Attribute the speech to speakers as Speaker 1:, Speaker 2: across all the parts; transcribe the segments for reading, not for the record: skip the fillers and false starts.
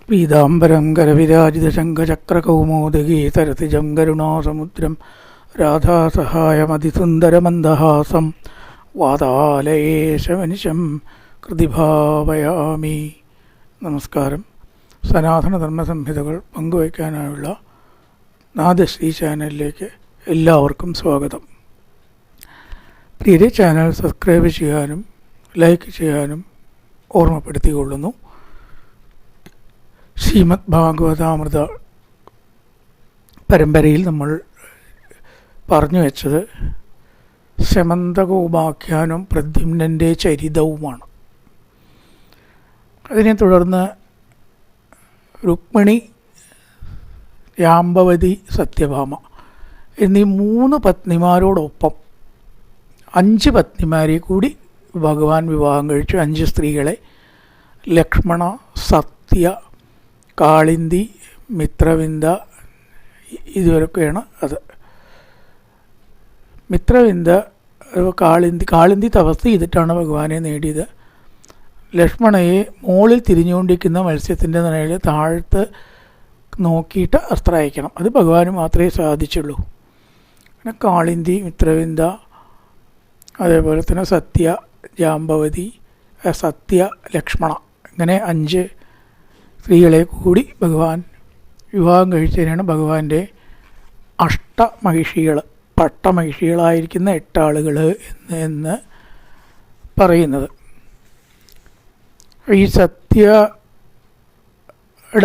Speaker 1: പീതാംബരം കരവിരാജിതശങ്കചക്രകൗമോദഗീ സരസിജം കരുണാസമുദ്രം രാധാസഹായമതിസുന്ദരമന്ദഹാസം വാതാലയേശമനിശം കൃതിഭാവയാമി. നമസ്കാരം. സനാതനധർമ്മസംഹിതകൾ പങ്കുവയ്ക്കാനായുള്ള നാദശ്രീ ചാനലിലേക്ക് എല്ലാവർക്കും സ്വാഗതം. പ്രിയരെ, ചാനൽ സബ്സ്ക്രൈബ് ചെയ്യാനും ലൈക്ക് ചെയ്യാനും ഓർമ്മപ്പെടുത്തിക്കൊള്ളുന്നു. ശ്രീമദ് ഭാഗവതാമൃത പരമ്പരയിൽ നമ്മൾ പറഞ്ഞു വെച്ചത് ശമന്തകോപാഖ്യാനം പ്രദ്യുമ്നൻ്റെ ചരിതവുമാണ്. അതിനെ തുടർന്ന് രുക്മിണി, ജാമ്പവതി, സത്യഭാമ എന്നീ 3 പത്നിമാരോടൊപ്പം 5 പത്നിമാരെ കൂടി ഭഗവാൻ വിവാഹം കഴിച്ചു. 5 സ്ത്രീകളെ: ലക്ഷ്മണ, സത്യ, കാളിന്തി, മിത്രവിന്ദ, ഇതുവരെയൊക്കെയാണ് അത്. മിത്രവിന്ദ, കാളിന്തി തപസ് ചെയ്തിട്ടാണ് ഭഗവാനെ നേടിയത്. ലക്ഷ്മണയെ മുകളിൽ തിരിഞ്ഞുകൊണ്ടിരിക്കുന്ന മത്സ്യത്തിൻ്റെ നിലയിൽ താഴത്ത് നോക്കിയിട്ട് അസ്ത്രം അയക്കണം. അത് ഭഗവാന് മാത്രമേ സാധിച്ചുള്ളൂ. പിന്നെ കാളിന്തി, മിത്രവിന്ദ, അതേപോലെ തന്നെ സത്യ, ജാമ്പവതി, സത്യ, ലക്ഷ്മണ, ഇങ്ങനെ 5 സ്ത്രീകളെ കൂടി ഭഗവാൻ വിവാഹം കഴിച്ചതിനാണ് ഭഗവാന്റെ അഷ്ടമഹിഷികൾ, പട്ടമഹിഷികളായിരിക്കുന്ന 8 ആളുകൾ എന്ന് പറയുന്നത്. ഈ സത്യയുടെ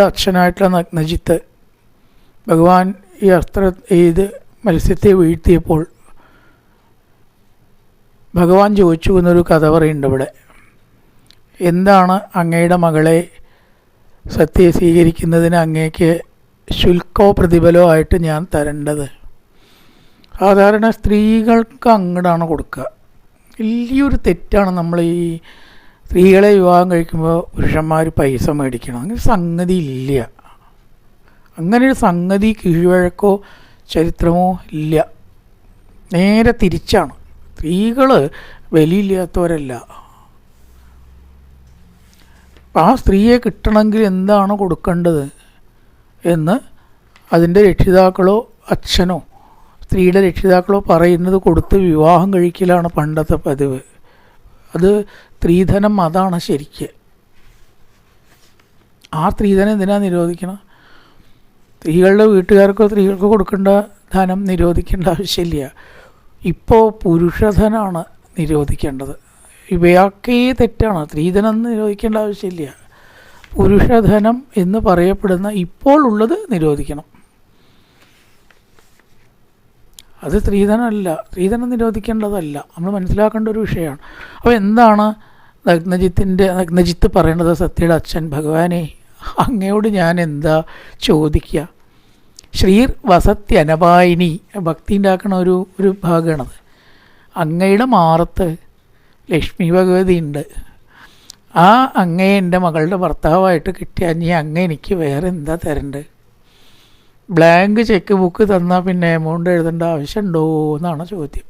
Speaker 1: അച്ഛനായിട്ടുള്ള നഗ്നജിത്ത് ഭഗവാൻ ഈ ഇത് മത്സ്യത്തെ വീഴ്ത്തിയപ്പോൾ ഭഗവാൻ ചോദിച്ചു എന്നൊരു കഥ പറയുന്നുണ്ട് ഇവിടെ. എന്താണ് അങ്ങയുടെ മകളെ സത്യയെ സ്വീകരിക്കുന്നതിന് അങ്ങേക്ക് ശുൽക്കോ പ്രതിഫലോ ആയിട്ട് ഞാൻ തരേണ്ടത്? സാധാരണ സ്ത്രീകൾക്ക് അങ്ങടാണ് കൊടുക്കുക. വലിയൊരു തെറ്റാണ് നമ്മൾ ഈ സ്ത്രീകളെ വിവാഹം കഴിക്കുമ്പോൾ പുരുഷന്മാർ പൈസ മേടിക്കണം. അങ്ങനെ സംഗതി ഇല്ല. അങ്ങനെയൊരു സംഗതി കീഴ്വഴക്കോ ചരിത്രമോ ഇല്ല. നേരെ തിരിച്ചാണ്. സ്ത്രീകൾ വിലയില്ലാത്തവരല്ല. ആ സ്ത്രീയെ കിട്ടണമെങ്കിൽ എന്താണ് കൊടുക്കേണ്ടത് എന്ന് അതിൻ്റെ രക്ഷിതാക്കളോ അച്ഛനോ സ്ത്രീയുടെ രക്ഷിതാക്കളോ പറയുന്നത് കൊടുത്ത് വിവാഹം കഴിക്കലാണ് പണ്ടത്തെ പതിവ്. അത് സ്ത്രീധനം, അതാണ് ശരിക്ക്. ആ സ്ത്രീധനം എന്തിനാ നിരോധിക്കണം? സ്ത്രീകളുടെ വീട്ടുകാർക്കോ സ്ത്രീകൾക്കോ കൊടുക്കേണ്ട ധനം നിരോധിക്കേണ്ട ആവശ്യമില്ല. ഇപ്പോൾ പുരുഷധനാണ് നിരോധിക്കേണ്ടത്. ഇവയൊക്കെ തെറ്റാണ്. സ്ത്രീധനം നിരോധിക്കേണ്ട ആവശ്യമില്ല. പുരുഷധനം എന്ന് പറയപ്പെടുന്ന ഇപ്പോൾ ഉള്ളത് നിരോധിക്കണം. അത് സ്ത്രീധനമല്ല, സ്ത്രീധനം നിരോധിക്കേണ്ടതല്ല. നമ്മൾ മനസ്സിലാക്കേണ്ട ഒരു വിഷയമാണ്. അപ്പോൾ എന്താണ് നഗ്നജിത്ത് പറയേണ്ടത്? സത്യയുടെ അച്ഛൻ: ഭഗവാനെ, അങ്ങയോട് ഞാൻ എന്താ ചോദിക്കുക? ശ്രീർ വസത്യനപായിനി, ഭക്തി ഉണ്ടാക്കണ ഒരു ഭാഗമാണത്. അങ്ങയുടെ മാറത്ത് ലക്ഷ്മി ഭഗവതി ഉണ്ട്. ആ അങ്ങയെ എൻ്റെ മകളുടെ ഭർത്താവായിട്ട് കിട്ടിയാൽ നീ അങ്ങ എനിക്ക് വേറെ എന്താ തരേണ്ടത്? ബ്ലാങ്ക് ചെക്ക് ബുക്ക് തന്നാൽ പിന്നെ എമൗണ്ട് എഴുതേണ്ട ആവശ്യമുണ്ടോ എന്നാണ് ചോദ്യം.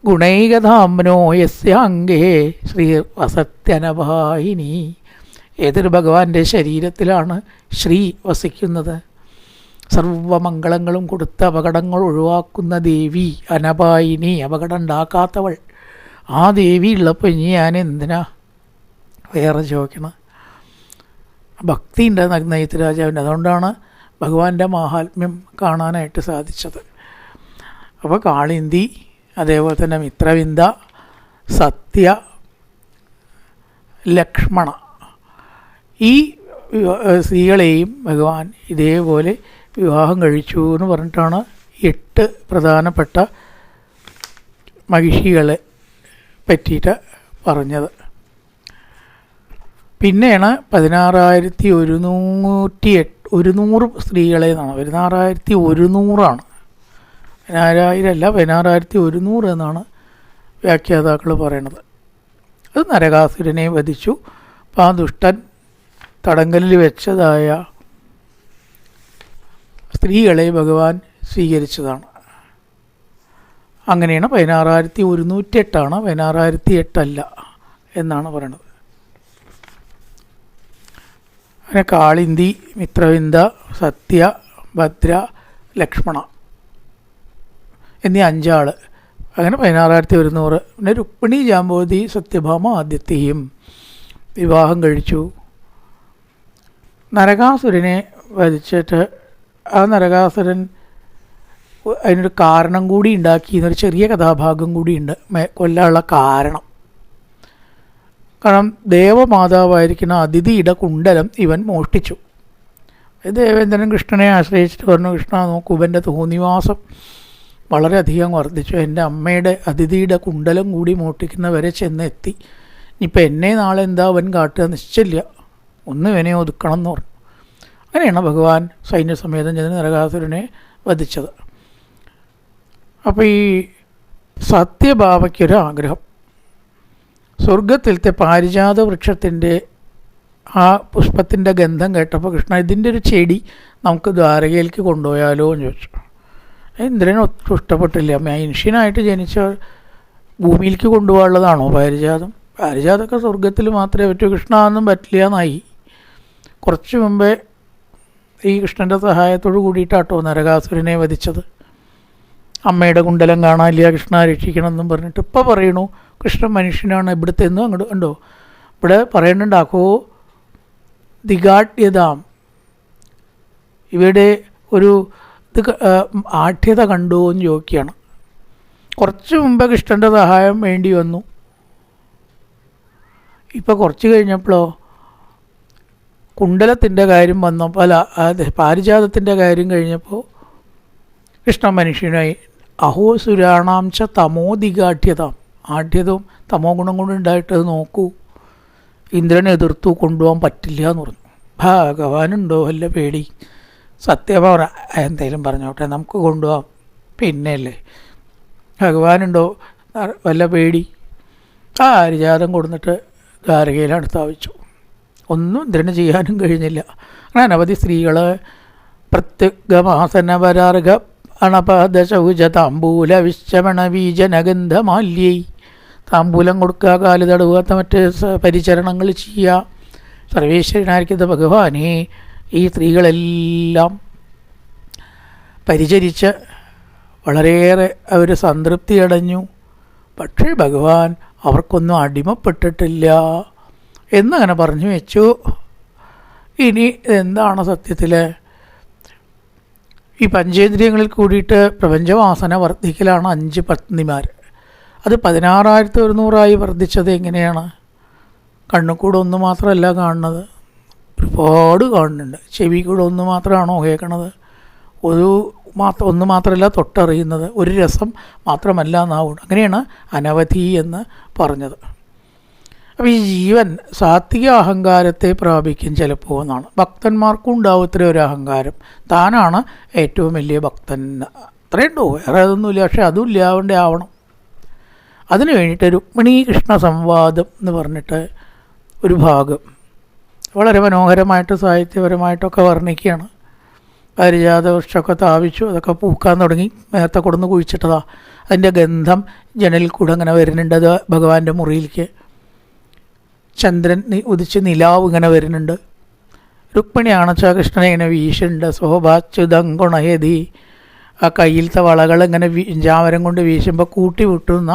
Speaker 1: ഗുണൈകധാംനോ യസ്യ അംഗേ ശ്രീ വസത്യനഭായിനി. ഏതൊരു ഭഗവാന്റെ ശരീരത്തിലാണ് ശ്രീ വസിക്കുന്നത്? സർവമംഗളങ്ങളും കൊടുത്ത് അപകടങ്ങൾ ഒഴിവാക്കുന്ന ദേവി, അനപായിനി, അപകടം ഉണ്ടാക്കാത്തവൾ. ആ ദേവി ഉള്ളപ്പോൾ ഇനി ഞാൻ എന്തിനാ വേറെ ചോദിക്കണം? ഭക്തി ഉണ്ട് നഗ്നജിത്ത് രാജാവിൻ്റെ. അതുകൊണ്ടാണ് ഭഗവാന്റെ മാഹാത്മ്യം കാണാനായിട്ട് സാധിച്ചത്. അപ്പോൾ കാളിന്തി, അതേപോലെ തന്നെ മിത്രവിന്ദ, സത്യ, ലക്ഷ്മണ, ഈ സ്ത്രീകളെയും ഭഗവാൻ ഇതേപോലെ വിവാഹം കഴിച്ചു എന്ന് പറഞ്ഞിട്ടാണ് 8 പ്രധാനപ്പെട്ട മഹിഷികളെ പറ്റിയിട്ട് പറഞ്ഞത്. പിന്നെയാണ് 16,100 സ്ത്രീകളെ എന്നാണ്. 16,100 16,000 അല്ല, 16,100 എന്നാണ് വ്യാഖ്യാതാക്കൾ പറയണത്. അത് നരകാസുരനെ വധിച്ചു. അപ്പോൾ ആ ദുഷ്ടൻ തടങ്കലിൽ വെച്ചതായ സ്ത്രീകളെ ഭഗവാൻ സ്വീകരിച്ചതാണ്. അങ്ങനെയാണ് 16,108 16,008 അല്ല എന്നാണ് പറയണത്. പിന്നെ കാളിന്തി, മിത്രവിന്ദ, സത്യ, ഭദ്ര, ലക്ഷ്മണ എന്നീ 5 ആൾ, അങ്ങനെ 16,100. പിന്നെ രുക്മിണി, ജാമ്പവതി, സത്യഭാമ ആദ്യത്തെയും വിവാഹം കഴിച്ചു. നരകാസുരനെ വധിച്ചിട്ട് ആ നരകാസുരൻ അതിനൊരു കാരണം കൂടി ഉണ്ടാക്കി എന്നൊരു ചെറിയ കഥാഭാഗം കൂടിയുണ്ട് കൊല്ലാനുള്ള കാരണം. കാരണം ദേവമാതാവായിരിക്കുന്ന അതിഥിയുടെ കുണ്ടലം ഇവൻ മോഷ്ടിച്ചു. ദേവേന്ദ്രൻ കൃഷ്ണനെ ആശ്രയിച്ചിട്ട് പറഞ്ഞു, കൃഷ്ണ നോക്കൂ, ഇവൻ്റെ തോന്നിവാസം വളരെയധികം വർദ്ധിച്ചു. എൻ്റെ അമ്മയുടെ അതിഥിയുടെ കുണ്ടലം കൂടി മോഷ്ടിക്കുന്നവരെ ചെന്നെത്തി. ഇനിയിപ്പോൾ എന്നെ നാളെ എന്താ അവൻ കാട്ടുക നിശ്ചയില്ല, ഒന്ന് ഇവനെ ഒതുക്കണം എന്ന് പറഞ്ഞു. അങ്ങനെയാണ് ഭഗവാൻ സൈന്യസമേതം ചെന്ന് നരകാസുരനെ വധിച്ചത്. അപ്പോൾ ഈ സത്യഭാമയ്ക്കൊരാഗ്രഹം, സ്വർഗത്തിലത്തെ പാരിജാത വൃക്ഷത്തിൻ്റെ ആ പുഷ്പത്തിൻ്റെ ഗന്ധം കേട്ടപ്പോൾ കൃഷ്ണ ഇതിൻ്റെ ഒരു ചെടി നമുക്ക് ദ്വാരകയിലേക്ക് കൊണ്ടുപോയാലോ എന്ന് ചോദിച്ചു. ഇന്ദ്രന് ഒട്ടും ഇഷ്ടപ്പെട്ടില്ല. മനുഷ്യനായിട്ട് ജനിച്ച ഭൂമിയിലേക്ക് കൊണ്ടുപോകാനുള്ളതാണോ പാരിജാതം? പാരിജാതമൊക്കെ സ്വർഗത്തിൽ മാത്രമേ പറ്റൂ, കൃഷ്ണ ഒന്നും പറ്റില്ല എന്നായി. കുറച്ച് മുമ്പേ ഈ കൃഷ്ണൻ്റെ സഹായത്തോടു കൂടിയിട്ടാട്ടോ നരകാസുരനെ വധിച്ചത്. അമ്മയുടെ കുണ്ടലം കാണാനില്ല, കൃഷ്ണ രക്ഷിക്കണം എന്നും പറഞ്ഞിട്ട് ഇപ്പോൾ പറയണു കൃഷ്ണൻ മനുഷ്യനാണ്. ഇവിടുത്തെ എന്നും അങ്ങോട്ട് കണ്ടോ, ഇവിടെ പറയുന്നുണ്ടാക്കോ ദിഗാഠ്യതാം, ഇവിടെ ഒരു ഇത് ആഠ്യത കണ്ടോ എന്ന് ചോദിക്കുകയാണ്. കുറച്ച് മുമ്പ് കൃഷ്ണൻ്റെ സഹായം വേണ്ടി വന്നു, ഇപ്പോൾ കുറച്ച് കഴിഞ്ഞപ്പോഴോ കുണ്ടലത്തിൻ്റെ കാര്യം വന്നപ്പോൾ, അല്ല പാരിജാതത്തിൻ്റെ കാര്യം കഴിഞ്ഞപ്പോൾ കൃഷ്ണ മനുഷ്യനായി. അഹോസുരാണാംശ തമോദിഗാഠ്യതാം, ആഠ്യതവും തമോ ഗുണം കൊണ്ടുണ്ടായിട്ട് നോക്കൂ. ഇന്ദ്രനെ എതിർത്തു കൊണ്ടുപോകാൻ പറ്റില്ല എന്ന് പറഞ്ഞു. ഭഗവാനുണ്ടോ വല്ല പേടി? സത്യഭാമ എന്തെങ്കിലും പറഞ്ഞോട്ടെ, നമുക്ക് കൊണ്ടുപോകാം, പിന്നെയല്ലേ ഭഗവാനുണ്ടോ വല്ല പേടി? ആ പാരിജാതം കൊടുത്തിട്ട് ദ്വാരകയിലാണ് സ്ഥാപിച്ചു. ഒന്നും ഇന്ദ്രന് ചെയ്യാനും കഴിഞ്ഞില്ല. അങ്ങനെ അനവധി സ്ത്രീകൾ പ്രത്യഗമാസനപരാർഗ അണപദശൗച താമ്പൂല വിശ്രമണ ബീജനഗന്ധമാല്യൈ, താമ്പൂലം കൊടുക്കുക, കാല് തടവുക, മറ്റ് പരിചരണങ്ങൾ ചെയ്യുക. സർവേശ്വരനായിരിക്കുന്ന ഭഗവാനെ ഈ സ്ത്രീകളെല്ലാം പരിചരിച്ച് വളരെയേറെ അവർ സംതൃപ്തി അടഞ്ഞു. പക്ഷേ ഭഗവാൻ അവർക്കൊന്നും അടിമപ്പെട്ടിട്ടില്ല എന്നങ്ങനെ പറഞ്ഞു വെച്ചു. ഇനി എന്താണ് സത്യത്തിൽ ഈ പഞ്ചേന്ദ്രിയങ്ങളിൽ കൂടിയിട്ട് പ്രപഞ്ചവാസന വർദ്ധിക്കലാണ് 5 പത്നിമാർ. അത് 16,100 വർദ്ധിച്ചത് എങ്ങനെയാണ്? കണ്ണുകൂടെ ഒന്ന് മാത്രമല്ല കാണുന്നത്, ഒരുപാട് കാണുന്നുണ്ട്. ചെവി കൂടെ ഒന്ന് മാത്രമാണോ കേൾക്കണത്? ഒന്ന് മാത്രമല്ല തൊട്ടറിയുന്നത്, ഒരു രസം മാത്രമല്ല എന്നാവും. അങ്ങനെയാണ് അനവധി എന്ന് പറഞ്ഞത്. അപ്പോൾ ഈ ജീവൻ സാത്വിക അഹങ്കാരത്തെ പ്രാപിക്കും ചിലപ്പോൾ എന്നാണ്. ഭക്തന്മാർക്കും ഉണ്ടാവും ഇത്രയും ഒരു അഹങ്കാരം, താനാണ് ഏറ്റവും വലിയ ഭക്തൻ, അത്രയുണ്ടോ, വേറെ അതൊന്നുമില്ല. പക്ഷെ അതും ഇല്ലാവേണ്ട ആവണം. അതിനു വേണ്ടിയിട്ട് രുക്മിണി കൃഷ്ണ സംവാദം എന്ന് പറഞ്ഞിട്ട് ഒരു ഭാഗം വളരെ മനോഹരമായിട്ട് സാഹിത്യപരമായിട്ടൊക്കെ വർണ്ണിക്കുകയാണ്. പാരിജാത വൃക്ഷമൊക്കെ സ്ഥാപിച്ചു, അതൊക്കെ പൂക്കാൻ തുടങ്ങി. നേരത്തെ കൊടുന്ന് കുഴിച്ചിട്ടതാ, അതിൻ്റെ ഗന്ധം ജനലിൽ കൂടെ അങ്ങനെ വരുന്നുണ്ട്. അത് ഭഗവാന്റെ മുറിയിലേക്ക് ചന്ദ്രൻ ഉദിച്ച് നിലാവ് ഇങ്ങനെ വരുന്നുണ്ട്. രുക്മിണിയാണെച്ചാൽ കൃഷ്ണനെ ഇങ്ങനെ വീശുന്നുണ്ട്. ശോഭാച്യുതം ഗുണയതി, ആ കയ്യിലത്തെ വളകൾ ഇങ്ങനെ ജാമരം കൊണ്ട് വീശുമ്പോൾ കൂട്ടി വിട്ടുന്ന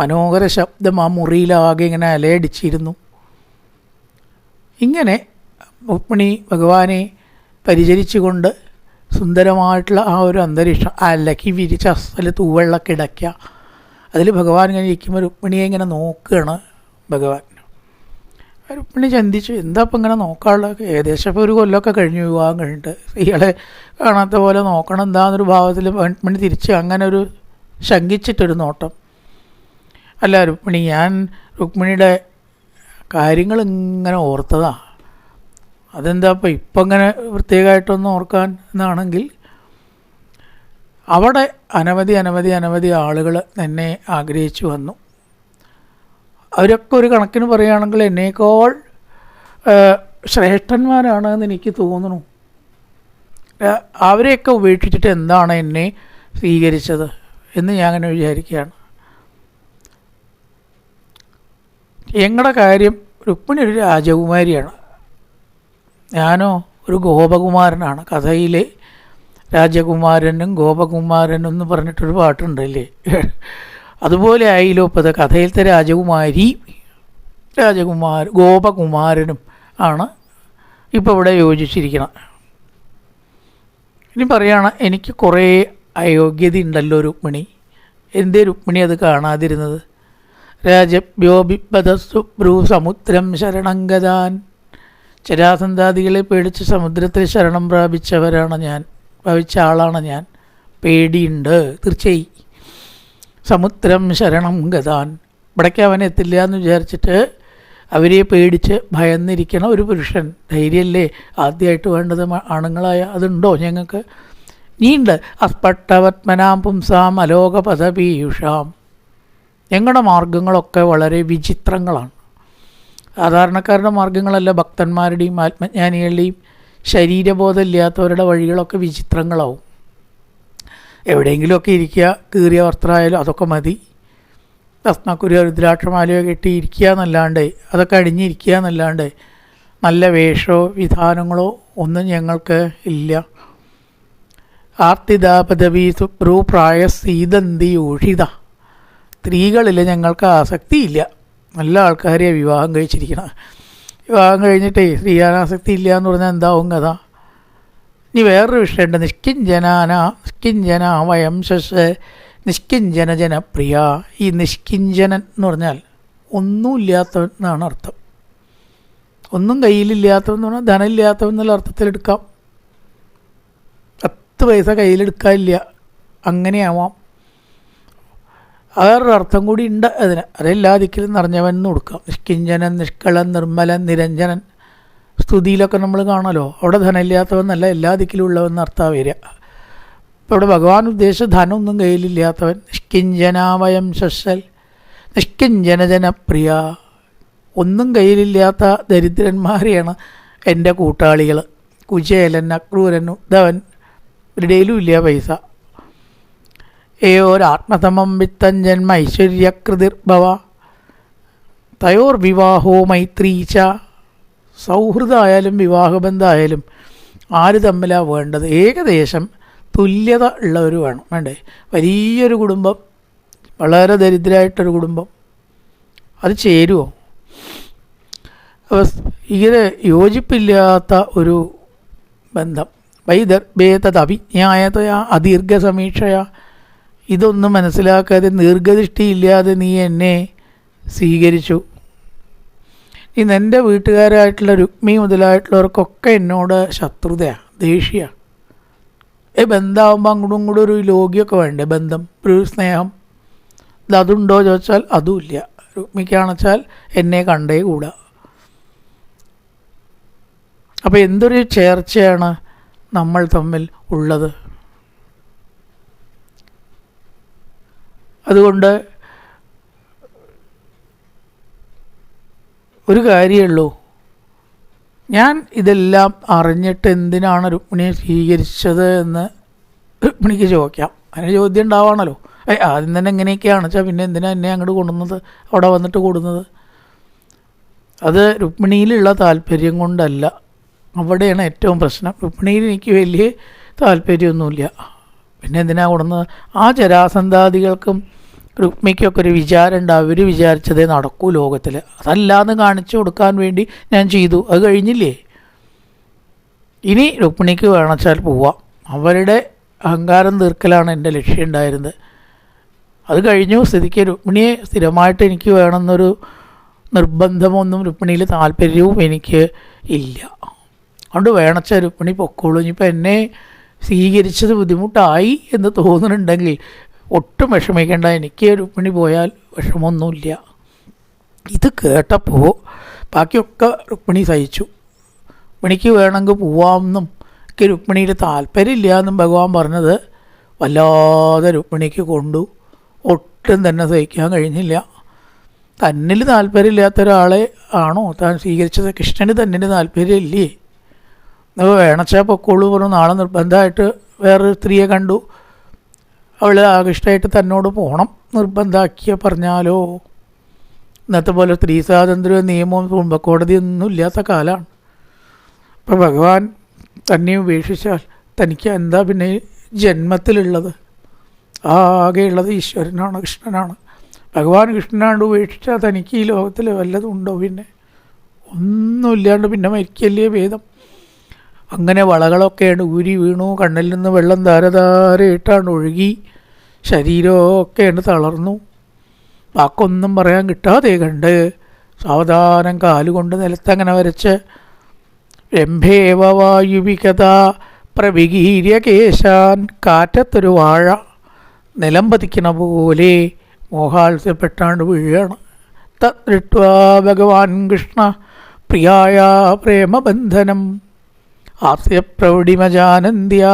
Speaker 1: മനോഹര ശബ്ദം ആ മുറിയിലാകെ ഇങ്ങനെ അലയടിച്ചിരുന്നു. ഇങ്ങനെ രുക്മിണി ഭഗവാനെ പരിചരിച്ചുകൊണ്ട് സുന്ദരമായിട്ടുള്ള ആ ഒരു അന്തരീക്ഷം, അലക്കി വിരിച്ച അസ്ഥല തൂവെള്ള കിടക്കുക, അതിൽ ഭഗവാൻ ഇങ്ങനെ ഇരിക്കുമ്പോൾ രുക്മിണിയെ ഇങ്ങനെ നോക്കുകയാണ് ഭഗവാൻ. രുക്മിണി ചിന്തിച്ചു, എന്താ ഇപ്പം ഇങ്ങനെ നോക്കാനുള്ള, ഏകദേശം ഇപ്പോൾ ഒരു കൊല്ലമൊക്കെ കഴിഞ്ഞു വിവാഹം കഴിഞ്ഞിട്ട്, സ്ത്രീകളെ കാണാത്ത പോലെ നോക്കണം എന്താണെന്നൊരു ഭാവത്തിൽ രുക്മിണി തിരിച്ച് അങ്ങനെ ഒരു ശങ്കിച്ചിട്ടൊരു നോട്ടം. അല്ല രുക്മിണി, ഞാൻ രുക്മിണിയുടെ കാര്യങ്ങൾ ഇങ്ങനെ ഓർത്തതാ, അതെന്താ ഇപ്പം ഇങ്ങനെ പ്രത്യേകമായിട്ടൊന്നും ഓർക്കാൻ എന്നാണെങ്കിൽ, അവിടെ അനവധി ആളുകൾ എന്നെ ആഗ്രഹിച്ചു വന്നു. അവരൊക്കെ ഒരു കണക്കിന് പറയുകയാണെങ്കിൽ എന്നേക്കാൾ ശ്രേഷ്ഠന്മാരാണെന്ന് എനിക്ക് തോന്നുന്നു. അവരെയൊക്കെ ഉപേക്ഷിച്ചിട്ട് എന്താണ് എന്നെ സ്വീകരിച്ചത് എന്ന് ഞാൻ അങ്ങനെ വിചാരിക്കുകയാണ്. ഞങ്ങളുടെ കാര്യം, രുക്മിണി ഒരു രാജകുമാരിയാണ്. ഞാനോ ഒരു ഗോപകുമാരനാണ്. കഥയിലെ രാജകുമാരനും ഗോപകുമാരനും എന്ന് പറഞ്ഞിട്ടൊരു പാട്ടുണ്ടല്ലേ, അതുപോലെ ആയില്ലോ ഇപ്പോൾ അത്. കഥയിലത്തെ രാജകുമാരി ഗോപകുമാരനും ആണ് ഇപ്പോൾ ഇവിടെ യോജിച്ചിരിക്കണം. ഇനി പറയുകയാണ്, എനിക്ക് കുറേ അയോഗ്യത ഉണ്ടല്ലോ രുക്മിണി, എന്തേ രുക്മിണി അത് കാണാതിരുന്നത്? രാജഭ്യോഭിപതസ്സുബ്രൂ സമുദ്രം ശരണംഗതാൻ. ചരാസന്താദികളെ പേടിച്ച് സമുദ്രത്തിൽ ശരണം പ്രാപിച്ച ആളാണ് ഞാൻ. പേടിയുണ്ട് തീർച്ചയായി. സമുദ്രം ശരണം ഗതാൻ, ഇവിടേക്ക് അവൻ എത്തില്ല എന്ന് വിചാരിച്ചിട്ട് അവരെ പേടിച്ച് ഭയന്നിരിക്കണ ഒരു പുരുഷൻ. ധൈര്യമല്ലേ ആദ്യമായിട്ട് വേണ്ടത് ആണുങ്ങളായ? അതുണ്ടോ ഞങ്ങൾക്ക്? നീണ്ട് അസ്പട്ടവത്മനാം പുംസാം അലോക പദപീയുഷാം. ഞങ്ങളുടെ മാർഗങ്ങളൊക്കെ വളരെ വിചിത്രങ്ങളാണ്. സാധാരണക്കാരുടെ മാർഗങ്ങളല്ല, ഭക്തന്മാരുടെയും ആത്മജ്ഞാനികളുടെയും ശരീരബോധമില്ലാത്തവരുടെ വഴികളൊക്കെ വിചിത്രങ്ങളാവും. എവിടെയെങ്കിലുമൊക്കെ ഇരിക്കുക, കീറിയ വസ്ത്രമായാലും അതൊക്കെ മതി. ഭസ്മക്കുരിയോ രുദ്രാക്ഷമാലയോ കെട്ടി ഇരിക്കുക എന്നല്ലാണ്ട്, അതൊക്കെ അടിഞ്ഞിരിക്കുക എന്നല്ലാണ്ട് നല്ല വേഷമോ വിധാനങ്ങളോ ഒന്നും ഞങ്ങൾക്ക് ഇല്ല. ആർത്തിദാപദവി സുപ്രൂ പ്രായ സീതന്തി ഊഷിത. സ്ത്രീകളിൽ ഞങ്ങൾക്ക് ആസക്തിയില്ല. നല്ല ആൾക്കാരെ വിവാഹം കഴിച്ചിരിക്കണം. വിവാഹം കഴിഞ്ഞിട്ടേ സ്ത്രീയാനാസക്തി ഇല്ല എന്ന് പറഞ്ഞാൽ എന്താവും കഥ? ഇനി വേറൊരു വിഷയമുണ്ട്. നിഷ്കിഞ്ചന വയം ശസ് നിഷ്കിഞ്ചന ജനപ്രിയ. ഈ നിഷ്കിഞ്ചനൻ എന്ന് പറഞ്ഞാൽ ഒന്നുമില്ലാത്തവൻ എന്നാണ് അർത്ഥം. ഒന്നും കയ്യിലില്ലാത്തവൻ എന്ന് പറഞ്ഞാൽ ധനമില്ലാത്തവൻ എന്നുള്ള അർത്ഥത്തിലെടുക്കാം. 10 പൈസ കയ്യിലെടുക്കാനില്ല, അങ്ങനെയാവാം. വേറൊരു അർത്ഥം കൂടി ഉണ്ട് അതിന്. അതെല്ലാ ദിക്കിലും നിറഞ്ഞവൻ എന്ന് കൊടുക്കാം. നിഷ്കിഞ്ചനൻ, നിഷ്കളൻ, നിർമ്മലൻ, നിരഞ്ജനൻ. സ്തുതിയിലൊക്കെ നമ്മൾ കാണാമല്ലോ, അവിടെ ധനമില്ലാത്തവന്നല്ല, എല്ലാ ദിക്കിലും ഉള്ളവെന്ന് അർത്ഥമാണ് വരിക. ഇപ്പോൾ ഇവിടെ ഭഗവാൻ ഉദ്ദേശിച്ച ധനമൊന്നും കയ്യിലില്ലാത്തവൻ. നിഷ്കിഞ്ചനാവയം ശസ്സൽ നിഷ്കിഞ്ചന ജനപ്രിയ. ഒന്നും കയ്യിലില്ലാത്ത ദരിദ്രന്മാരെയാണ് എൻ്റെ കൂട്ടാളികൾ. കുചേലൻ, അക്രൂരൻ, ഉദ്ധവൻ, ഇവരുടെയിലും ഇല്ല പൈസ. ഏയോരാത്മതമം വിത്തൻ ജന്മ ഐശ്വര്യകൃതിർഭവ തയോർ വിവാഹോ മൈത്രീച്ച. സൗഹൃദമായാലും വിവാഹബന്ധമായാലും ആര് തമ്മിലാണ് വേണ്ടത്? ഏകദേശം തുല്യത ഉള്ളവർ വേണം, വേണ്ടേ? വലിയൊരു കുടുംബം, വളരെ ദരിദ്രമായിട്ടൊരു കുടുംബം, അത് ചേരുമോ? ഇങ്ങനെ യോജിപ്പില്ലാത്ത ഒരു ബന്ധം. വൈദർഭേതവിജ്ഞായതയാ അദീർഘസമീക്ഷയാ. ഇതൊന്നും മനസ്സിലാക്കാതെ ദീർഘദൃഷ്ടിയില്ലാതെ നീ എന്നെ സ്വീകരിച്ചു. ഇന്ന് എൻ്റെ വീട്ടുകാരായിട്ടുള്ള രുക്മി മുതലായിട്ടുള്ളവർക്കൊക്കെ എന്നോട് ശത്രുതയാണ്, ദേഷ്യമാണ്. ബന്ധമാകുമ്പോൾ അങ്ങോട്ടും ഇങ്ങോട്ടും ഒരു ലോകിയൊക്കെ വേണ്ടേ? ബന്ധം, ഒരു സ്നേഹം. അതുണ്ടോ ചോദിച്ചാൽ അതുമില്ല. രുക്മിക്കാണെച്ചാൽ എന്നെ കണ്ടേ കൂടാ. അപ്പോൾ എന്തൊരു ചേർച്ചയാണ് നമ്മൾ തമ്മിൽ ഉള്ളത്. അതുകൊണ്ട് ഒരു കാര്യമുള്ളൂ, ഞാൻ ഇതെല്ലാം അറിഞ്ഞിട്ട് എന്തിനാണ് രുക്മിണിയെ സ്വീകരിച്ചത് എന്ന് രുക്മിണിക്ക് ചോദിക്കാം. അതിന് ചോദ്യം ഉണ്ടാവാണല്ലോ. ആദ്യം തന്നെ എങ്ങനെയൊക്കെയാണെന്ന് വെച്ചാൽ പിന്നെ എന്തിനാണ് എന്നെ അങ്ങോട്ട് കൊണ്ടുവന്നത്, അവിടെ വന്നിട്ട് കൂടുന്നത്? അത് രുക്മിണിയിലുള്ള താല്പര്യം കൊണ്ടല്ല. അവിടെയാണ് ഏറ്റവും പ്രശ്നം. രുക്മിണിയിൽ എനിക്ക് വലിയ താല്പര്യമൊന്നുമില്ല, പിന്നെ എന്തിനാണ് കൊണ്ടുവന്നത്? ആ ജരാസന്ധാദികൾക്കും രുക്മിക്കൊക്കെ ഒരു വിചാരം ഉണ്ട്. അവർ വിചാരിച്ചതേ നടക്കൂ ലോകത്തിൽ. അതല്ലാന്ന് കാണിച്ചു കൊടുക്കാൻ വേണ്ടി ഞാൻ ചെയ്തു. അത് കഴിഞ്ഞില്ലേ? ഇനി രുക്മിണിക്ക് വേണമെച്ചാൽ പോവാം. അവരുടെ അഹങ്കാരം തീർക്കലാണ് എൻ്റെ ലക്ഷ്യം ഉണ്ടായിരുന്നത്. അത് കഴിഞ്ഞു സ്ഥിതിക്ക് രുക്മിണിയെ സ്ഥിരമായിട്ട് എനിക്ക് വേണമെന്നൊരു നിർബന്ധമൊന്നും രുക്മിണിയിൽ താല്പര്യവും എനിക്ക് ഇല്ല. അതുകൊണ്ട് വേണമെച്ചാൽ രുക്മിണി പൊക്കോളൂ. ഇനിയിപ്പോൾ എന്നെ സ്വീകരിച്ചത് ബുദ്ധിമുട്ടായി എന്ന് തോന്നുന്നുണ്ടെങ്കിൽ ഒട്ടും വിഷമിക്കേണ്ട, എനിക്ക് രുക്മിണി പോയാൽ വിഷമമൊന്നുമില്ല. ഇത് കേട്ടപ്പോൾ ബാക്കിയൊക്കെ രുക്മിണി സഹിച്ചു. രുക്മിണിക്ക് വേണമെങ്കിൽ പോവാമെന്നും എനിക്ക് രുക്മിണിയിൽ താല്പര്യമില്ല എന്നും ഭഗവാൻ പറഞ്ഞത് വല്ലാതെ രുക്മിണിക്ക് കൊണ്ടു. ഒട്ടും തന്നെ സഹിക്കാൻ കഴിഞ്ഞില്ല. തന്നിൽ താല്പര്യമില്ലാത്ത ഒരാളെ ആണോ താൻ സ്വീകരിച്ചത്? കൃഷ്ണന് തന്നിൽ താല്പര്യമില്ലേ? അപ്പോൾ വേണച്ചാൽ പൊക്കോളൂ പറഞ്ഞു. നാളെ നിർബന്ധമായിട്ട് വേറൊരു സ്ത്രീയെ കണ്ടു, അവൾ ആകൃഷ്ടമായിട്ട് തന്നോട് പോകണം നിർബന്ധമാക്കിയ പറഞ്ഞാലോ? ഇന്നത്തെ പോലെ സ്ത്രീ സ്വാതന്ത്ര്യ നിയമവും കുടുംബക്കോടതിയൊന്നും ഇല്ലാത്ത കാലമാണ്. അപ്പോൾ ഭഗവാൻ തന്നെ ഉപേക്ഷിച്ചാൽ തനിക്ക് എന്താ പിന്നെ ജന്മത്തിലുള്ളത്? ആകെയുള്ളത് ഈശ്വരനാണ്, കൃഷ്ണനാണ്. ഭഗവാൻ കൃഷ്ണനാണ്ട് ഉപേക്ഷിച്ചാൽ തനിക്ക് ഈ ലോകത്തിൽ വല്ലതും ഉണ്ടോ? പിന്നെ ഒന്നുമില്ലാണ്ട് പിന്നെ മരിക്കല്ലേ ഭേദം. അങ്ങനെ വളകളൊക്കെയാണ് ഊരി വീണു, കണ്ണിൽ നിന്ന് വെള്ളം ധാരധാരയിട്ടാണ് ഒഴുകി, ശരീരമൊക്കെയാണ് തളർന്നു. വാക്കൊന്നും പറയാൻ കിട്ടാതെ കണ്ട് സാവധാനം കാലുകൊണ്ട് നിലത്തങ്ങനെ വരച്ച് രംഭേവ വായുവികഥ പ്രവികീര്യ കേശാൻ, കാറ്റത്തൊരു വാഴ നിലം പതിക്കണ പോലെ മോഹാത്സ്യപ്പെട്ടാണ്ട് വീഴുകയാണ്. തൃട്വാ ഭഗവാൻ കൃഷ്ണ പ്രിയായ പ്രേമബന്ധനം ഹാസ്യപ്രൗഢിമജാനന്ദ്യ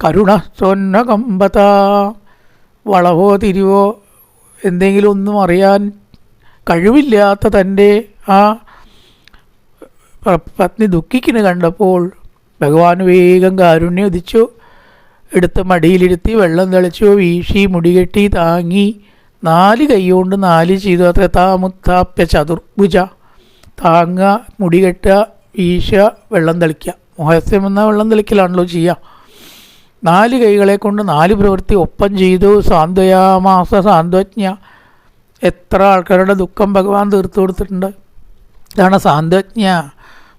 Speaker 1: കരുണ സ്വന്നകമ്പത. വളവോ തിരിവോ എന്തെങ്കിലും ഒന്നും അറിയാൻ കഴിവില്ലാത്ത തൻ്റെ ആ പത്നി ദുഃഖിക്കുന്നു കണ്ടപ്പോൾ ഭഗവാൻ വേഗം കാരുണ്യം ഉദിച്ചു. എടുത്ത് മടിയിലിരുത്തി വെള്ളം തെളിച്ചു, വീശി മുടികെട്ടി താങ്ങി 4 കൈകൊണ്ട് 4 ചെയ്തു. അത്ര താമുത്താപ്യ ചതുർഭുജ. താങ്ങുക, മുടികെട്ടുക, വീശുക, വെള്ളം തെളിക്കുക. മോഹസ്യം എന്ന വെള്ളം തെളിക്കലാണല്ലോ ചെയ്യുക. 4 കൈകളെ കൊണ്ട് 4 പ്രവൃത്തി ഒപ്പം ചെയ്തു. സാന്ത്വയാമാസ സാന്ത്വജ്ഞ. എത്ര ആൾക്കാരുടെ ദുഃഖം ഭഗവാൻ തീർത്തു കൊടുത്തിട്ടുണ്ട്. ഇതാണ് സാന്ത്വജ്ഞ.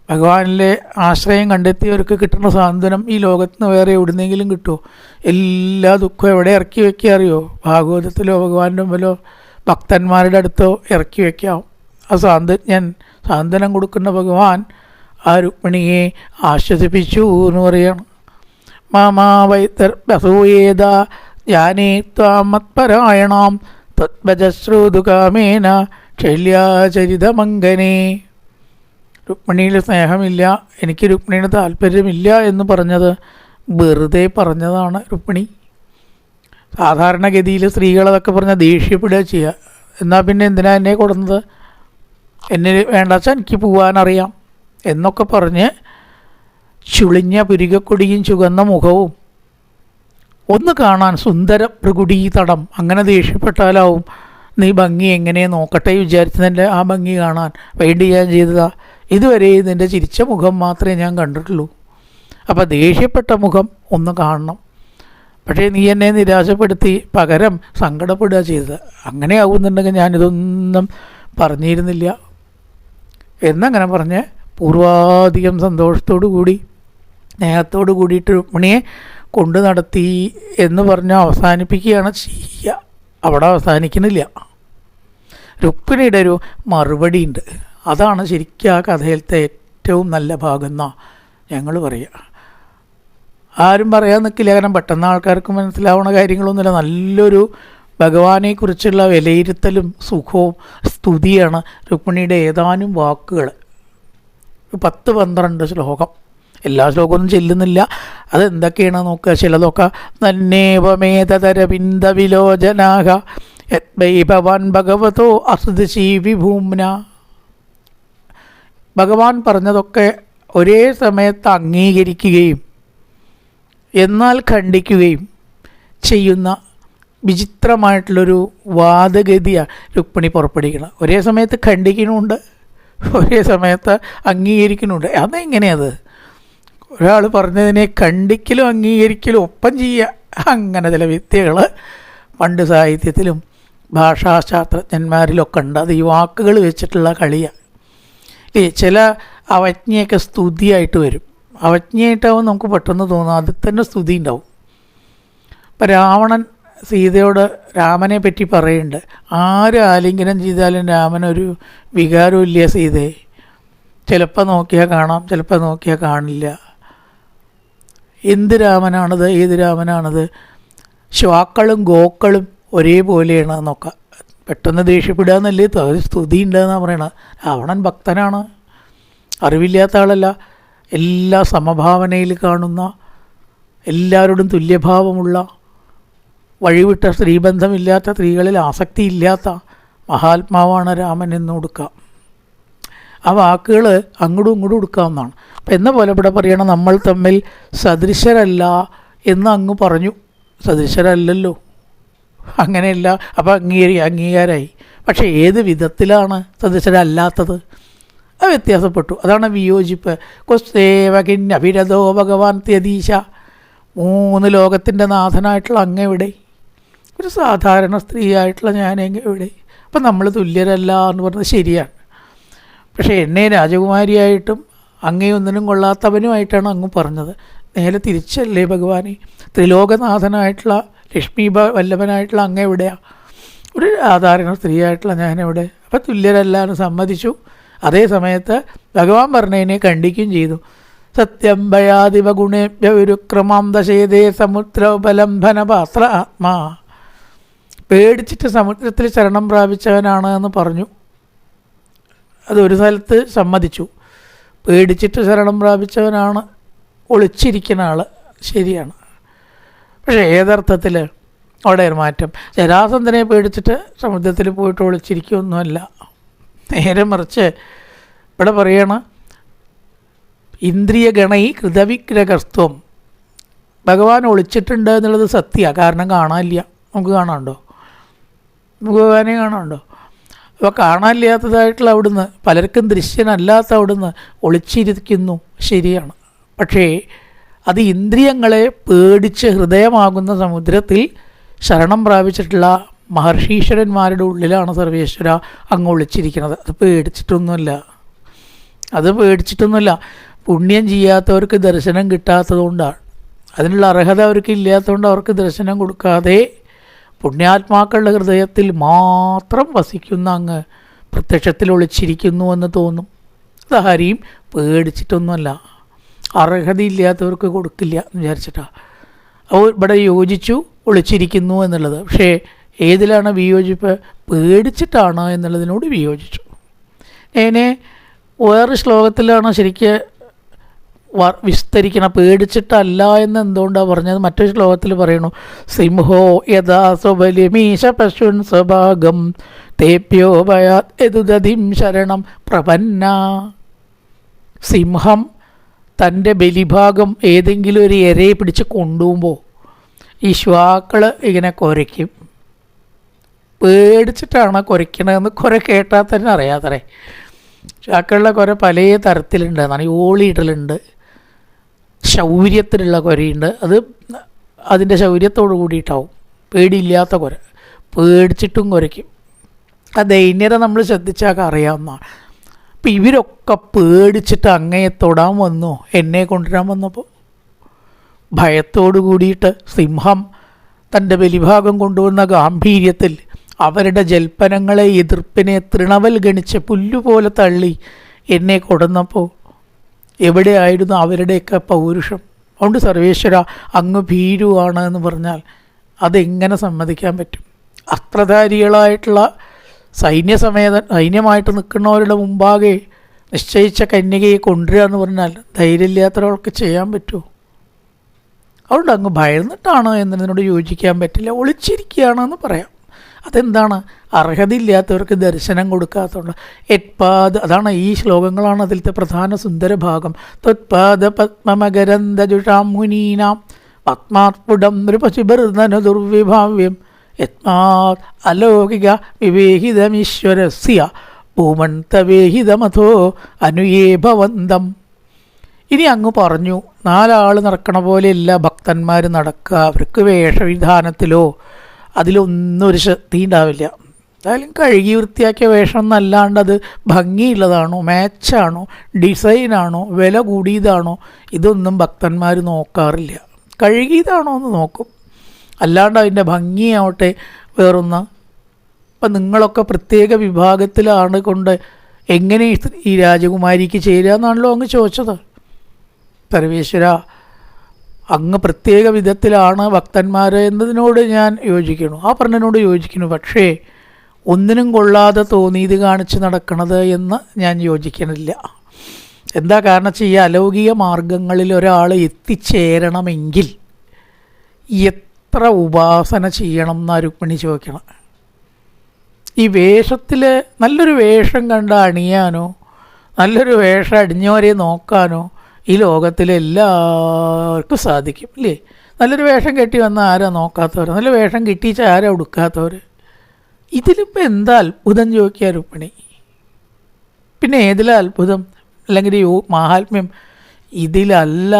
Speaker 1: ഭഗവാനിലെ ആശ്രയം കണ്ടെത്തിയവർക്ക് കിട്ടുന്ന സാന്ത്വനം ഈ ലോകത്ത് നിന്ന് വേറെ എവിടുന്നെങ്കിലും കിട്ടുമോ? എല്ലാ ദുഃഖവും എവിടെ ഇറക്കി വയ്ക്കുക അറിയോ? ഭാഗവതത്തിലോ ഭഗവാന്റെ മുമ്പിലോ ഭക്തന്മാരുടെ അടുത്തോ ഇറക്കി വയ്ക്കാം. ആ സാന്ത്വജ്ഞൻ, സാന്ത്വനം കൊടുക്കുന്ന ഭഗവാൻ ആ രുക്മിണിയെ ആശ്വസിപ്പിച്ചു എന്ന് പറയണം. മാമാ വൈതർഭസൂയേത ജ്ഞാനേ ത്വാം മത്പരായണാം തദ്ഭജശ്രോതുകാമേന ശല്യാചരിതമംഗനേ. രുക്മിണിയിൽ സ്നേഹമില്ല, എനിക്ക് രുക്മിണിയുടെ താല്പര്യമില്ല എന്ന് പറഞ്ഞത് വെറുതെ പറഞ്ഞതാണ് രുക്മിണി. സാധാരണഗതിയിൽ സ്ത്രീകളതൊക്കെ പറഞ്ഞാൽ ദേഷ്യപ്പെടുക ചെയ്യുക. എന്നാൽ പിന്നെ എന്തിനാ എന്നെ കൊടുന്നത്? എന്നെ വേണ്ടാച്ചാൽ എനിക്ക് പോകാനറിയാം എന്നൊക്കെ പറഞ്ഞ് ചുളിഞ്ഞ പുരികക്കൊടിയും ചുവന്ന മുഖവും ഒന്ന് കാണാൻ സുന്ദര പ്രകുടീതടം. അങ്ങനെ ദേഷ്യപ്പെട്ടാലാവും നീ ഭംഗി എങ്ങനെ നോക്കട്ടെ വിചാരിച്ചതിൻ്റെ ആ ഭംഗി കാണാൻ വേണ്ടി ഞാൻ ചെയ്തതാ. ഇതുവരെ നിൻ്റെ ചിരിച്ച മുഖം മാത്രമേ ഞാൻ കണ്ടിട്ടുള്ളൂ. അപ്പോൾ ദേഷ്യപ്പെട്ട മുഖം ഒന്ന് കാണണം. പക്ഷേ നീ എന്നെ നിരാശപ്പെടുത്തി പകരം സങ്കടപ്പെടുക ചെയ്തത്. അങ്ങനെ ആവുന്നുണ്ടെങ്കിൽ ഞാനിതൊന്നും പറഞ്ഞിരുന്നില്ല എന്നങ്ങനെ പറഞ്ഞ് പൂർവാധികം സന്തോഷത്തോടു കൂടി സ്നേഹത്തോടു കൂടിയിട്ട് രുക്മിണിയെ കൊണ്ടു നടത്തി എന്ന് പറഞ്ഞ് അവസാനിപ്പിക്കുകയാണ് ചെയ്യുക. അവിടെ അവസാനിക്കുന്നില്ല. രുക്മിണിയുടെ ഒരു മറുപടി ഉണ്ട്. അതാണ് ശരിക്കും ആ കഥയിലത്തെ ഏറ്റവും നല്ല ഭാഗം എന്നാണ് ഞങ്ങൾ പറയുക. ആരും പറയാൻ നിൽക്കില്ല, കാരണം പെട്ടെന്ന് ആൾക്കാർക്ക് മനസ്സിലാവുന്ന കാര്യങ്ങളൊന്നുമില്ല. നല്ലൊരു ഭഗവാനെക്കുറിച്ചുള്ള വിലയിരുത്തലും സുഖവും സ്തുതിയാണ് രുക്മിണിയുടെ ഏതാനും വാക്കുകൾ. 10-12 ശ്ലോകം. എല്ലാ ശ്ലോകമൊന്നും ചെല്ലുന്നില്ല. അതെന്തൊക്കെയാണ് നോക്കുക. ചിലതൊക്കെ നന്നേവമേതരവിന്ദ വിലോചനാഹ യദ്വൈ ഭവാൻ ഭഗവതോ അസൃദശീ വിഭൂമ്ന. ഭഗവാൻ പറഞ്ഞതൊക്കെ ഒരേ സമയത്ത് അംഗീകരിക്കുകയും എന്നാൽ ഖണ്ഡിക്കുകയും ചെയ്യുന്ന വിചിത്രമായിട്ടുള്ളൊരു വാദഗതിയാണ് രുക്മിണി പുറപ്പെടുവിക്കണം. ഒരേ സമയത്ത് ഖണ്ഡിക്കണമുണ്ട്, ഒരേ സമയത്ത് അംഗീകരിക്കണമുണ്ട്. അതെങ്ങനെയത്? ഒരാൾ പറഞ്ഞതിനെ ഖണ്ഡിക്കലും അംഗീകരിക്കലും ഒപ്പം ചെയ്യുക. അങ്ങനെ ചില വിദ്യകൾ പണ്ട് സാഹിത്യത്തിലും ഭാഷാശാസ്ത്രജ്ഞന്മാരിലൊക്കെ ഉണ്ട്. അത് ഈ വാക്കുകൾ വെച്ചിട്ടുള്ള കളിയാണ്. ചില അവജ്ഞയൊക്കെ സ്തുതിയായിട്ട് വരും. അവജ്ഞയായിട്ടാവും നമുക്ക് പെട്ടെന്ന് തോന്നും, അതിൽ തന്നെ സ്തുതി ഉണ്ടാവും. ഇപ്പം രാവണൻ സീതയോട് രാമനെ പറ്റി പറയുന്നുണ്ട്. ആര് ആലിംഗനം ചെയ്താലും രാമനൊരു വികാരവും ഇല്ല സീതയെ. ചിലപ്പോൾ നോക്കിയാൽ കാണാം, ചിലപ്പോൾ നോക്കിയാൽ കാണില്ല. എന്ത് രാമനാണത്, ഏത് രാമനാണത്? ശ്വാക്കളും ഗോക്കളും ഒരേപോലെയാണ് എന്നൊക്കെ പെട്ടെന്ന് ദേഷ്യപ്പെടുക എന്നല്ലേ സ്തുതി ഉണ്ടെന്നാണ് പറയണത്. രാവണൻ ഭക്തനാണ്, അറിവില്ലാത്ത ആളല്ല. എല്ലാ സമഭാവനയിൽ കാണുന്ന, എല്ലാവരോടും തുല്യഭാവമുള്ള, വഴിവിട്ട സ്ത്രീബന്ധമില്ലാത്ത, സ്ത്രീകളിൽ ആസക്തിയില്ലാത്ത മഹാത്മാവാണ് രാമൻ എന്ന് കൊടുക്കുക. ആ വാക്കുകൾ അങ്ങോട്ടും ഇങ്ങോട്ടും കൊടുക്കാവുന്നതാണ്. അപ്പം എന്ന പോലെ ഇവിടെ പറയണം, നമ്മൾ തമ്മിൽ സദൃശരല്ല എന്ന് അങ്ങ് പറഞ്ഞു. സദൃശരല്ലല്ലോ, അങ്ങനെയല്ല. അപ്പോൾ അംഗീകാരമായി. പക്ഷേ ഏത് വിധത്തിലാണ് സദൃശരല്ലാത്തത്? അത് വ്യത്യാസപ്പെട്ടു. അതാണ് വിയോജിപ്പ്. കൊസ്തേവകിന്നഭിരതോ ഭഗവാൻ ത്യതീശ, 3 ലോകത്തിൻ്റെ നാഥനായിട്ടുള്ള അങ്ങെവിടെ, ഒരു സാധാരണ സ്ത്രീയായിട്ടുള്ള ഞാനെവിടെ. അപ്പം നമ്മൾ തുല്യരല്ല എന്ന് പറഞ്ഞത് ശരിയാണ്. പക്ഷേ എന്നെ രാജകുമാരിയായിട്ടും അങ്ങേ ഒന്നിനും കൊള്ളാത്തവനുമായിട്ടാണ് അങ്ങ് പറഞ്ഞത്. നേരെ തിരിച്ചല്ലേ ഭഗവാനെ, ത്രിലോകനാഥനായിട്ടുള്ള ലക്ഷ്മി വല്ലഭനായിട്ടുള്ള അങ്ങ് എവിടെയാണ്, ഒരു സാധാരണ സ്ത്രീയായിട്ടുള്ള ഞാനെവിടെ. അപ്പം തുല്യരല്ല എന്ന് സമ്മതിച്ചു. അതേ സമയത്ത് ഭഗവാൻ പറഞ്ഞതിനെ ഖണ്ഡിക്കുകയും ചെയ്തു. സത്യം ഭയാദിവ ഗുണേഭ്യ വിരുക്രമാം ദശേതേ സമുദ്രോപലംബന പാത്ര ആത്മാ, പേടിച്ചിട്ട് സമുദ്രത്തിൽ ശരണം പ്രാപിച്ചവനാണ് എന്ന് പറഞ്ഞു. അതൊരു സ്ഥലത്ത് സമ്മതിച്ചു. പേടിച്ചിട്ട് ശരണം പ്രാപിച്ചവനാണ് ഒളിച്ചിരിക്കുന്ന ആൾ, ശരിയാണ്. പക്ഷേ ഏതർത്ഥത്തിൽ അവിടെ ഒരു മാറ്റം. ജരാസന്ധനെ പേടിച്ചിട്ട് സമുദ്രത്തിൽ പോയിട്ട് ഒളിച്ചിരിക്കുകയൊന്നുമല്ല. നേരെ മറിച്ച് ഇവിടെ പറയണ ഇന്ദ്രിയഗണൈ കൃതവിഗ്രഹസ്ത്വം, ഭഗവാൻ ഒളിച്ചിട്ടുണ്ട് എന്നുള്ളത് സത്യമാണ്. കാരണം കാണാനില്ല, നമുക്ക് കാണാനുണ്ടോ, നമുക്ക് ഭഗവാനെ കാണാനുണ്ടോ? അപ്പോൾ കാണാനില്ലാത്തതായിട്ടുള്ള അവിടുന്ന്, പലർക്കും ദൃശ്യനല്ലാത്ത അവിടുന്ന് ഒളിച്ചിരിക്കുന്നു, ശരിയാണ്. പക്ഷേ അത് ഇന്ദ്രിയങ്ങളെ പേടിച്ച് ഹൃദയമാകുന്ന സമുദ്രത്തിൽ ശരണം പ്രാപിച്ചിട്ടുള്ള മഹർഷീശ്വരന്മാരുടെ ഉള്ളിലാണ് സർവേശ്വര അങ്ങ് ഒളിച്ചിരിക്കുന്നത്. അത് പേടിച്ചിട്ടൊന്നുമല്ല. പുണ്യം ചെയ്യാത്തവർക്ക് ദർശനം കിട്ടാത്തതുകൊണ്ടാണ്. അതിനുള്ള അർഹത അവർക്ക് ഇല്ലാത്തതുകൊണ്ട് അവർക്ക് ദർശനം കൊടുക്കാതെ പുണ്യാത്മാക്കളുടെ ഹൃദയത്തിൽ മാത്രം വസിക്കുന്ന അങ്ങ് പ്രത്യക്ഷത്തിൽ ഒളിച്ചിരിക്കുന്നു എന്ന് തോന്നും. അത് ആരെയും പേടിച്ചിട്ടൊന്നുമല്ല, അർഹതയില്ലാത്തവർക്ക് കൊടുക്കില്ല എന്ന് വിചാരിച്ചിട്ടാണ്. അപ്പോൾ ഇവിടെ യോജിച്ചു ഒളിച്ചിരിക്കുന്നു എന്നുള്ളത്. പക്ഷേ ഏതിലാണ് വിയോജിപ്പ്? പേടിച്ചിട്ടാണ് എന്നുള്ളതിനോട് വിയോജിച്ചു. അതിനെ വേറെ ശ്ലോകത്തിലാണ് ശരിക്ക് വിസ്തരിക്കണം. പേടിച്ചിട്ടല്ല എന്ന് എന്തുകൊണ്ടാണ് പറഞ്ഞത്? മറ്റൊരു ശ്ലോകത്തിൽ പറയണു, സിംഹോ യഥാ സ്വബലിമീശ പശുൻ സ്വഭാഗം തേപ്യോ ഭയാത് യദുദധിം ശരണം പ്രപന്ന. സിംഹം തൻ്റെ ബലിഭാഗം ഏതെങ്കിലും ഒരു ഇരയെ പിടിച്ച് കൊണ്ടുപോകുമ്പോൾ ഈ ശ്വാക്കൾ ഇങ്ങനെ കുരയ്ക്കും. പേടിച്ചിട്ടാണ് കുരയ്ക്കണതെന്ന് കുര കേട്ടാൽ തന്നെ അറിയാത്തറേ. ശ്വാക്കളുടെ കുര പല തരത്തിലുണ്ട്. എന്നാണ് ഓളിയിടലുണ്ട്, ശൗര്യത്തിലുള്ള കുരയുണ്ട്. അത് അതിൻ്റെ ശൗര്യത്തോട് കൂടിയിട്ടാവും. പേടിയില്ലാത്ത കുര, പേടിച്ചിട്ടും കുരയ്ക്കും. ആ ദൈന്യത നമ്മൾ ശ്രദ്ധിച്ചാൽ അറിയാവുന്നതാണ്. അപ്പം ഇവരൊക്കെ പേടിച്ചിട്ട് അങ്ങയെ തൊടാൻ വന്നു, എന്നെ കൊണ്ടുവരാൻ വന്നപ്പോൾ ഭയത്തോടു കൂടിയിട്ട് സിംഹം തൻ്റെ ബലിഭാഗം കൊണ്ടുവന്ന ഗാംഭീര്യത്തിൽ അവരുടെ ജൽപ്പനങ്ങളെ, എതിർപ്പിനെ തൃണവൽ ഗണിച്ച് പുല്ലുപോലെ തള്ളി എന്നെ കൊടുന്നപ്പോൾ എവിടെയായിരുന്നു അവരുടെയൊക്കെ പൗരുഷം? അതുകൊണ്ട് സർവേശ്വര അങ്ങ് ഭീരുവാണ് എന്ന് പറഞ്ഞാൽ അതെങ്ങനെ സമ്മതിക്കാൻ പറ്റും? അസ്ത്രധാരികളായിട്ടുള്ള സൈന്യമായിട്ട് നിൽക്കുന്നവരുടെ മുമ്പാകെ നിശ്ചയിച്ച കന്യകയെ കൊണ്ടുവരിക എന്ന് പറഞ്ഞാൽ ധൈര്യമില്ലാത്തവർക്ക് ചെയ്യാൻ പറ്റുമോ? അതുകൊണ്ട് അങ്ങ് ഭയന്നിട്ടാണ് എന്നതിനോട് യോജിക്കാൻ പറ്റില്ല. ഒളിച്ചിരിക്കുകയാണെന്ന് പറയാം. അതെന്താണ്? അർഹതയില്ലാത്തവർക്ക് ദർശനം കൊടുക്കാത്തതുകൊണ്ട്. യത്പാദ, അതാണ് ഈ ശ്ലോകങ്ങളാണ് അതിലത്തെ പ്രധാന സുന്ദര ഭാഗം. ത്വത്പാദ പത്മമകരന്ദജുഷാം മുനീനാം പത്മാത്പുടം നൃപശിബർധന ദുർവിഭാവ്യം യത്മാത് അലൗകിക വിവേഹിതമീശ്വരസ്യ ഭൂമന്തവേഹിതമഥോ അനുയേ ഭവന്തം. ഇനി അങ്ങ് പറഞ്ഞു, 4 ആൾ നടക്കണ പോലെയല്ല ഭക്തന്മാർ നടക്കുക. അവർക്ക് വേഷവിധാനത്തിലോ അതിലൊന്നും ഒരു ശക്തി ഉണ്ടാവില്ല. എന്തായാലും കഴുകി വൃത്തിയാക്കിയ വേഷം എന്നല്ലാണ്ട് അത് ഭംഗിയുള്ളതാണോ, മാച്ചാണോ, ഡിസൈനാണോ, വില കൂടിയതാണോ, ഇതൊന്നും ഭക്തന്മാർ നോക്കാറില്ല. കഴുകിയതാണോ എന്ന് നോക്കും, അല്ലാണ്ട് അതിൻ്റെ ഭംഗിയാവട്ടെ വേറൊന്ന്. അപ്പം നിങ്ങളൊക്കെ പ്രത്യേക വിഭാഗത്തിലാണ് കൊണ്ട് എങ്ങനെ ഈ രാജകുമാരിക്ക് ചേരുക എന്നാണല്ലോ അങ്ങ് ചോദിച്ചത്. സർവേശ്വര അങ്ങ് പ്രത്യേക വിധത്തിലാണ് ഭക്തന്മാർ എന്നതിനോട് ഞാൻ യോജിക്കുന്നു, ആ പറഞ്ഞതിനോട് യോജിക്കുന്നു. പക്ഷേ ഒന്നിനും കൊള്ളാതെ തോന്നിയത് കാണിച്ച് നടക്കണത് എന്ന് ഞാൻ യോജിക്കണില്ല. എന്താ കാരണം വെച്ചാൽ ഈ അലൗകിക മാർഗങ്ങളിൽ ഒരാൾ എത്തിച്ചേരണമെങ്കിൽ എത്ര ഉപാസന ചെയ്യണം എന്നാ രുക്മിണി ചോദിക്കണം. ഈ വേഷത്തിൽ നല്ലൊരു വേഷം കണ്ട് അണിയാനോ, നല്ലൊരു വേഷം അടിഞ്ഞവരെ നോക്കാനോ ഈ ലോകത്തിലെല്ലാവർക്കും സാധിക്കും, ഇല്ലേ? നല്ലൊരു വേഷം കെട്ടി വന്നാൽ ആരാ നോക്കാത്തവർ? നല്ല വേഷം കിട്ടിച്ചാൽ ആരാ ഉടുക്കാത്തവർ? ഇതിലിപ്പോൾ എന്താ അത്ഭുതം ചോദിക്കുക രുക്മിണി? പിന്നെ ഏതിലെ അത്ഭുതം അല്ലെങ്കിൽ മാഹാത്മ്യം? ഇതിലല്ല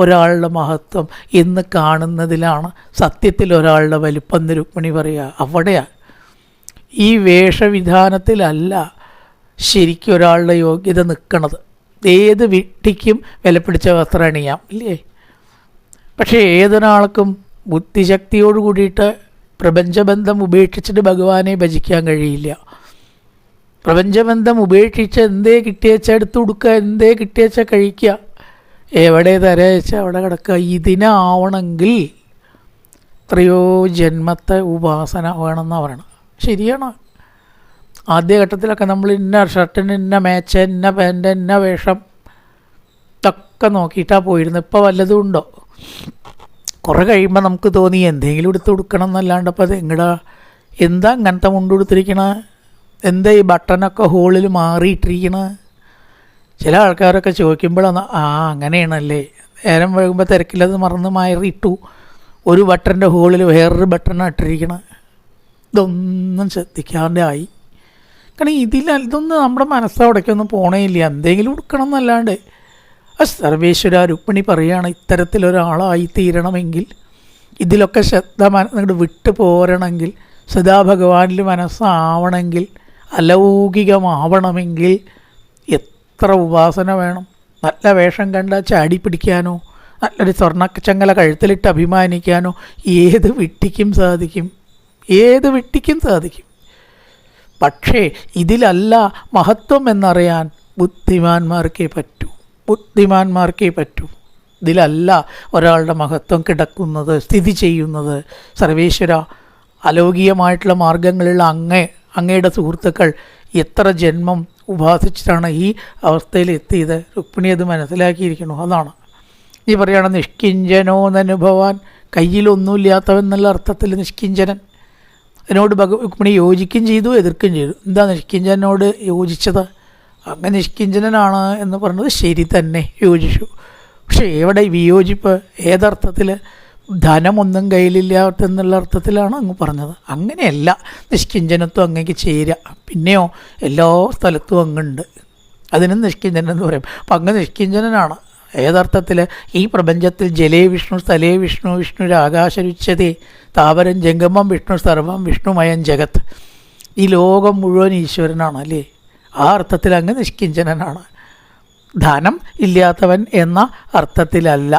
Speaker 1: ഒരാളുടെ മഹത്വം എന്ന് കാണുന്നതിലാണ് സത്യത്തിൽ ഒരാളുടെ വലിപ്പം എന്ന് രുക്മിണി പറയുക. അവിടെയാണ്. ഈ വേഷവിധാനത്തിലല്ല ശരിക്കും ഒരാളുടെ യോഗ്യത നിൽക്കണത്. ഏത് വിട്ടിക്കും വിലപിടിച്ച വസ്ത്രം അണിയാം ഇല്ലേ? പക്ഷേ ഏതൊരാൾക്കും ബുദ്ധിശക്തിയോട് കൂടിയിട്ട് പ്രപഞ്ചബന്ധം ഉപേക്ഷിച്ചിട്ട് ഭഗവാനെ ഭജിക്കാൻ കഴിയില്ല. പ്രപഞ്ചബന്ധം ഉപേക്ഷിച്ച് എന്തേ കിട്ടിയച്ചാൽ എടുത്തു കൊടുക്കുക, എന്തേ കിട്ടിയച്ചാൽ കഴിക്കുക, എവിടെ തരച്ചാൽ അവിടെ കിടക്കുക. ഇതിനാവണമെങ്കിൽ എത്രയോ ജന്മത്തെ ഉപാസന വേണമെന്നാണ് പറയണം. ശരിയാണ്. ആദ്യഘട്ടത്തിലൊക്കെ നമ്മൾ ഇന്ന ഷർട്ടിന് ഇന്ന മാച്ച്, ഇന്ന പാൻറ്, ഇന്ന വേഷം ഇതൊക്കെ നോക്കിയിട്ടാണ് പോയിരുന്നത്. ഇപ്പോൾ വല്ലതും ഉണ്ടോ? കുറേ കഴിയുമ്പോൾ നമുക്ക് തോന്നി എന്തെങ്കിലും എടുത്ത് കൊടുക്കണം എന്നല്ലാണ്ട് അപ്പോൾ അത് എങ്ങടാ, എന്താ അങ്ങനത്തെ മുണ്ട് കൊടുത്തിരിക്കണ, എന്താ ഈ ബട്ടണൊക്കെ ഹോളിൽ മാറിയിട്ടിരിക്കണ. ചില ആൾക്കാരൊക്കെ ചോദിക്കുമ്പോഴാണ് അങ്ങനെയാണല്ലേ, നേരം വഴുകുമ്പോൾ തിരക്കില്ലത് മറന്ന് മാറിയിട്ടു ഒരു ബട്ടൻ്റെ ഹോളിൽ വേറൊരു ബട്ടണാണ് ഇട്ടിരിക്കണം. ഇതൊന്നും ശ്രദ്ധിക്കാണ്ടായി. കാരണം ഇതൊന്നും നമ്മുടെ മനസ്സവിടേക്കൊന്നും പോണേയില്ല. എന്തെങ്കിലും കൊടുക്കണം എന്നല്ലാണ്ട്. സർവേശ്വര രുക്മിണി പറയുകയാണ്, ഇത്തരത്തിലൊരാളായി തീരണമെങ്കിൽ, ഇതിലൊക്കെ ശ്രദ്ധ നിങ്ങളുടെ വിട്ടു പോരണമെങ്കിൽ, സദാഭഗവാനിൽ മനസ്സാവണമെങ്കിൽ, അലൗകികമാവണമെങ്കിൽ എത്ര ഉപാസന വേണം. നല്ല വേഷം കണ്ടാൽ ചാടി പിടിക്കാനോ നല്ലൊരു സ്വർണ്ണച്ചങ്ങല കഴുത്തിലിട്ട് അഭിമാനിക്കാനോ ഏത് വിട്ടിക്കും സാധിക്കും, ഏത് വിട്ടിക്കും സാധിക്കും. പക്ഷേ ഇതിലല്ല മഹത്വം എന്നറിയാൻ ബുദ്ധിമാന്മാർക്കേ പറ്റൂ, ബുദ്ധിമാന്മാർക്കേ പറ്റൂ. ഇതിലല്ല ഒരാളുടെ മഹത്വം കിടക്കുന്നത്, സ്ഥിതി ചെയ്യുന്നത്. സർവേശ്വര, അലൗകികമായിട്ടുള്ള മാർഗങ്ങളിലുള്ള അങ്ങയുടെ സുഹൃത്തുക്കൾ എത്ര ജന്മം ഉപാസിച്ചിട്ടാണ് ഈ അവസ്ഥയിൽ എത്തിയത്. രുക്മിണി അത് മനസ്സിലാക്കിയിരിക്കണു. അതാണ് ഈ പറയുകയാണ് നിഷ്കിഞ്ചനോ എന്നനുഭവാൻ, കയ്യിലൊന്നുമില്ലാത്തവൻ എന്നുള്ള അർത്ഥത്തിൽ നിഷ്കിഞ്ചനൻ. അതിനോട് രുക്മിണി യോജിക്കുകയും ചെയ്തു, എതിർക്കുകയും ചെയ്തു. എന്താ നിഷ്കിഞ്ചനോട് യോജിച്ചത്? അങ്ങനെ നിഷ്കിഞ്ചനാണ് എന്ന് പറഞ്ഞത് ശരി തന്നെ, യോജിച്ചു. പക്ഷേ എവിടെ വിയോജിപ്പ്? ഏതർത്ഥത്തിൽ? ധനമൊന്നും കയ്യിലില്ലാത്തെന്നുള്ള അർത്ഥത്തിലാണ് അങ്ങ് പറഞ്ഞത്. അങ്ങനെയല്ല, നിഷ്കിഞ്ചനത്വം അങ്ങേക്ക് ചേരുക. പിന്നെയോ എല്ലാ സ്ഥലത്തും അങ്ങുണ്ട്, അതിനും നിഷ്കിഞ്ചനൻ എന്ന് പറയും. അപ്പം അങ്ങ് നിഷ്കിഞ്ചനാണ്. ഏതർത്ഥത്തിൽ? ഈ പ്രപഞ്ചത്തിൽ ജലേ വിഷ്ണു, സ്ഥലേ വിഷ്ണു, വിഷ്ണുരാകാശരുച്യതേ, താപരം ജംഗമം വിഷ്ണു, സർവം വിഷ്ണുമയം ജഗത്ത്. ഈ ലോകം മുഴുവൻ ഈശ്വരനാണ് അല്ലേ? ആ അർത്ഥത്തിൽ അങ്ങ് നിഷ്കിഞ്ചനാണ്. ധനം ഇല്ലാത്തവൻ എന്ന അർത്ഥത്തിലല്ല.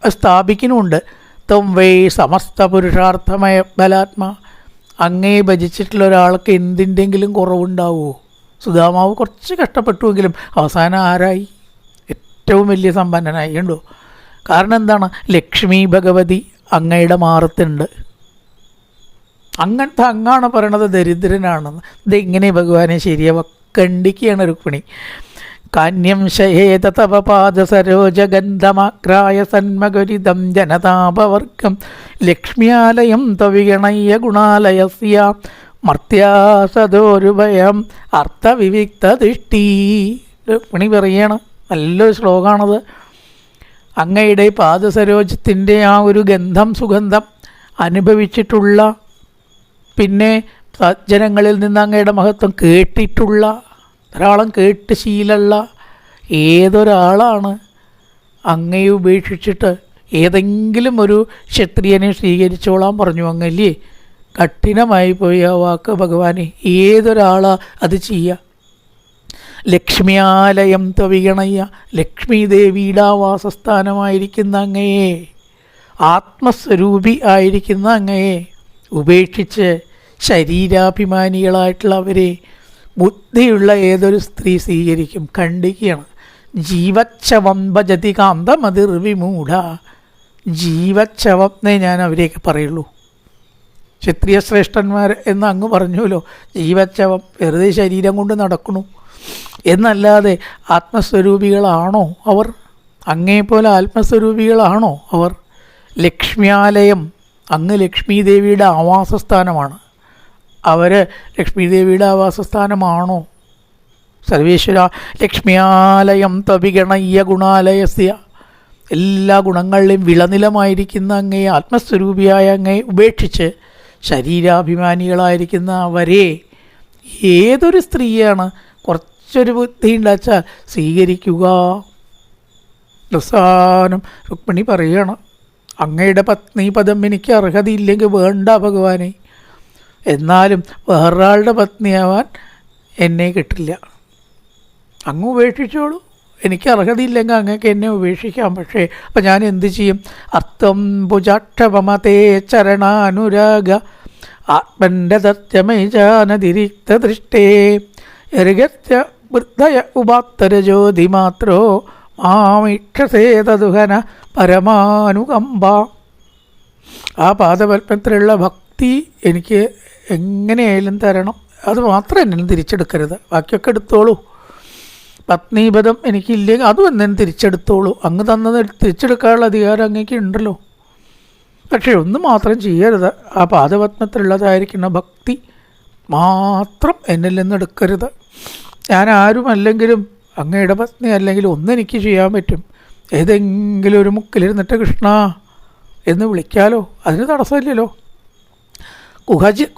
Speaker 1: സ്ഥാപിക്കുന്നുണ്ട്. ത്വം വൈ സമസ്ത പുരുഷാർത്ഥമയ ബലാത്മാ. അങ്ങേ ഭജിച്ചിട്ടുള്ള ഒരാൾക്ക് എന്തിൻ്റെങ്കിലും കുറവുണ്ടാവുമോ? സുധാമാവ് കുറച്ച് കഷ്ടപ്പെട്ടുവെങ്കിലും അവസാനം ആരായി? ഏറ്റവും വലിയ സമ്പന്നനായി. ഉണ്ടോ? കാരണം എന്താണ്? ലക്ഷ്മി ഭഗവതി അങ്ങയുടെ മാറത്തുണ്ട്. അങ്ങനത്തെ അങ്ങാണ് പറയണത് ദരിദ്രനാണെന്ന്. ഇതെങ്ങനെ ഭഗവാനെ ശരിയാവുക? ഖണ്ഡിക്കുകയാണ് രുക്മിണി. കാന്യം ശയേത തവ പാദസരോജഗന്ധമാഗ്രായ സന്മഗരിതം ജനതാപവർഗം ലക്ഷ്മ്യാലയം തവിഗണയ്യ ഗുണാലയസ്യ മർത്യാസദോരുഭയം അർത്ഥവിവിക്തദൃഷ്ടി. രുക്മിണി പറയണം, നല്ലൊരു ശ്ലോകമാണത്. അങ്ങയുടെ പാദസരോജത്തിൻ്റെ ആ ഒരു ഗന്ധം, സുഗന്ധം അനുഭവിച്ചിട്ടുള്ള, പിന്നെ സജ്ജനങ്ങളിൽ നിന്ന് അങ്ങയുടെ മഹത്വം കേട്ടിട്ടുള്ള, ധാരാളം കേട്ട് ശീലമുള്ള ഏതൊരാളാണ് അങ്ങയെ ഉപേക്ഷിച്ചിട്ട് ഏതെങ്കിലും ഒരു ക്ഷത്രിയനെ സ്വീകരിച്ചോളാൻ പറഞ്ഞു അങ്ങല്ലേ? കഠിനമായി പോയി ആ വാക്ക് ഭഗവാനെ. ഏതൊരാളാ അത് ചെയ്യുക? ലക്ഷ്മ്യാലയം തവിഗണയ്യ, ലക്ഷ്മി ദേവിയുടെ വാസസ്ഥാനമായിരിക്കുന്ന അങ്ങയെ, ആത്മസ്വരൂപി ആയിരിക്കുന്ന അങ്ങയെ ഉപേക്ഷിച്ച് ശരീരാഭിമാനികളായിട്ടുള്ളവരെ ബുദ്ധിയുള്ള ഏതൊരു സ്ത്രീ സ്വീകരിക്കും? ഖണ്ഡിക്കുകയാണ്. ജീവച്ഛവം ഭജതി കാന്തമതിർവിമൂഢ. ജീവച്ഛവന്നേ ഞാൻ അവരെയൊക്കെ പറയുള്ളൂ. ക്ഷത്രിയ ശ്രേഷ്ഠന്മാർ എന്ന് അങ്ങ് പറഞ്ഞുല്ലോ. ജീവച്ഛവം, വെറുതെ ശരീരം കൊണ്ട് നടക്കണു എന്നല്ലാതെ ആത്മസ്വരൂപികളാണോ അവർ? അങ്ങേപ്പോലെ ആത്മസ്വരൂപികളാണോ അവർ? ലക്ഷ്മ്യാലയം, അങ്ങ് ലക്ഷ്മി ദേവിയുടെ ആവാസസ്ഥാനമാണ്. അവർ ലക്ഷ്മി ദേവിയുടെ ആവാസസ്ഥാനമാണോ? സർവേശ്വര, ലക്ഷ്മ്യാലയം തവിഗണയ്യ ഗുണാലയസ്യ. എല്ലാ ഗുണങ്ങളിലും വിളനിലമായിരിക്കുന്ന അങ്ങയെ, ആത്മസ്വരൂപിയായ അങ്ങയെ ഉപേക്ഷിച്ച് ശരീരാഭിമാനികളായിരിക്കുന്ന അവരെ ഏതൊരു സ്ത്രീയാണ് കുറച്ച് കുറച്ചൊരു ബുദ്ധി ഉണ്ടാച്ചാൽ സ്വീകരിക്കുക. അവസാനം രുക്മിണി പറയണം, അങ്ങയുടെ പത്നി പദം എനിക്ക് അർഹതയില്ലെങ്കിൽ വേണ്ട ഭഗവാനെ, എന്നാലും വേറൊരാളുടെ പത്നിയാവാൻ എന്നെ കിട്ടില്ല. അങ്ങ് ഉപേക്ഷിച്ചോളൂ, എനിക്ക് അർഹതയില്ലെങ്കിൽ അങ്ങക്ക് എന്നെ ഉപേക്ഷിക്കാം. പക്ഷേ അപ്പം ഞാൻ എന്ത് ചെയ്യും? അർത്ഥം ഭുജാക്ഷപമതേ ചരണാനുരാഗ ആത്മൻ്റെ തത്യമൈജാനതിരിക്ത ദൃഷ്ടേ എരുഗത്യ വൃദ്ധയ ഉപാത്തരജ്യോതി മാത്രോ മാമീക്ഷസേ തതുഹന പരമാനുകമ്പ. ആ പാദപത്മത്തിലുള്ള ഭക്തി എനിക്ക് എങ്ങനെയായാലും തരണം, അത് മാത്രം എന്നെ തിരിച്ചെടുക്കരുത്, ബാക്കിയൊക്കെ എടുത്തോളൂ. പത്നീപദം എനിക്കില്ലെങ്കിൽ അതും എന്നെ തിരിച്ചെടുത്തോളൂ, അങ്ങ് തന്നത് തിരിച്ചെടുക്കാനുള്ള അധികാരം അങ്ങേക്ക് ഉണ്ടല്ലോ. പക്ഷേ ഒന്ന് മാത്രം ചെയ്യരുത്, ആ പാദപത്മത്തിലുള്ളതായിരിക്കുന്ന ഭക്തി മാത്രം എന്നിൽ നിന്ന് എടുക്കരുത്. ഞാൻ ആരുമല്ലെങ്കിലും അങ്ങയുടെ പത്നി അല്ലെങ്കിലും ഒന്നെനിക്ക് ചെയ്യാൻ പറ്റും, ഏതെങ്കിലും ഒരു മുക്കിലിരുന്നിട്ട് കൃഷ്ണ എന്ന് വിളിക്കാലോ, അതിന് തടസ്സമില്ലല്ലോ.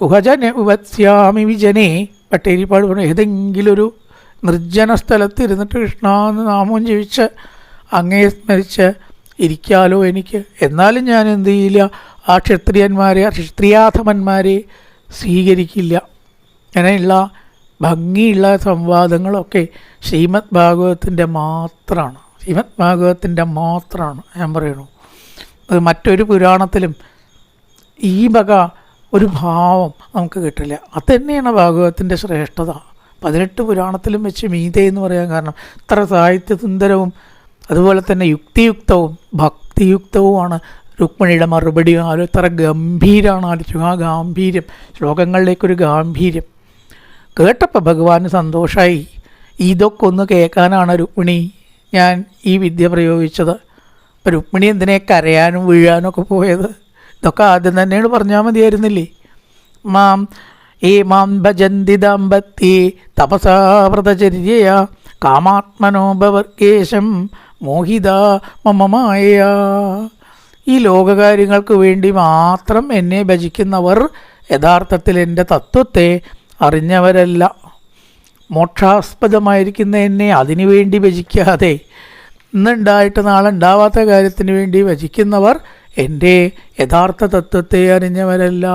Speaker 1: കുഹജനസ്യാമി വിജനേ പട്ടേരിപ്പാട് പറഞ്ഞു, ഏതെങ്കിലും ഒരു നിർജ്ജന സ്ഥലത്ത് ഇരുന്നിട്ട് കൃഷ്ണ എന്ന് നാമവും ജപിച്ച് അങ്ങയെ സ്മരിച്ച് ഇരിക്കാലോ എനിക്ക്. എന്നാലും ഞാൻ എന്ത് ചെയ്യില്ല, ആ ക്ഷത്രിയാധമന്മാരെ സ്വീകരിക്കില്ല. അങ്ങനെയുള്ള ഭംഗിയുള്ള സംവാദങ്ങളൊക്കെ ശ്രീമദ് ഭാഗവതത്തിൻ്റെ മാത്രമാണ്, ശ്രീമദ് ഭാഗവതത്തിൻ്റെ മാത്രമാണ് ഞാൻ പറയണു. അത് മറ്റൊരു പുരാണത്തിലും ഈ വക ഒരു ഭാവം നമുക്ക് കിട്ടില്ല. അത് തന്നെയാണ് ഭാഗവതത്തിൻ്റെ ശ്രേഷ്ഠത. 18 പുരാണത്തിലും വെച്ച് മീതെ എന്ന് പറയാൻ കാരണം ഇത്ര സാഹിത്യസുന്ദരവും അതുപോലെ തന്നെ യുക്തിയുക്തവും ഭക്തിയുക്തവുമാണ് രുക്മിണിയുടെ മറുപടി. ഇത്ര ഗംഭീരമാണ്, ആലോചിച്ചു ആ ഗാംഭീര്യം, ശ്ലോകങ്ങളിലേക്കൊരു ഗാംഭീര്യം കേട്ടപ്പോൾ ഭഗവാന് സന്തോഷമായി. ഇതൊക്കെ ഒന്ന് കേൾക്കാനാണ് രുക്മിണി ഞാൻ ഈ വിദ്യ പ്രയോഗിച്ചത്. അപ്പോൾ രുക്മിണി എന്തിനെ കരയാനും വീഴാനും ഒക്കെ പോയത്? ഇതൊക്കെ ആദ്യം തന്നെയാണ് പറഞ്ഞാൽ മതിയായിരുന്നില്ലേ? മാം ഭജന്തി ദാമ്പത്യേ തപസാ വ്രതചര്യയ കാമാത്മനോപവർഗേശം മോഹിത മമമായ. ഈ ലോകകാര്യങ്ങൾക്ക് വേണ്ടി മാത്രം എന്നെ ഭജിക്കുന്നവർ യഥാർത്ഥത്തിൽ എൻ്റെ തത്വത്തെ അറിഞ്ഞവരല്ല. മോക്ഷാസ്പദമായിരിക്കുന്ന എന്നെ അതിനു വേണ്ടി ഭജിക്കാതെ ഇന്നുണ്ടായിട്ട് നാളെ ഉണ്ടാവാത്ത കാര്യത്തിന് വേണ്ടി ഭജിക്കുന്നവർ എൻ്റെ യഥാർത്ഥ തത്വത്തെ അറിഞ്ഞവരല്ല.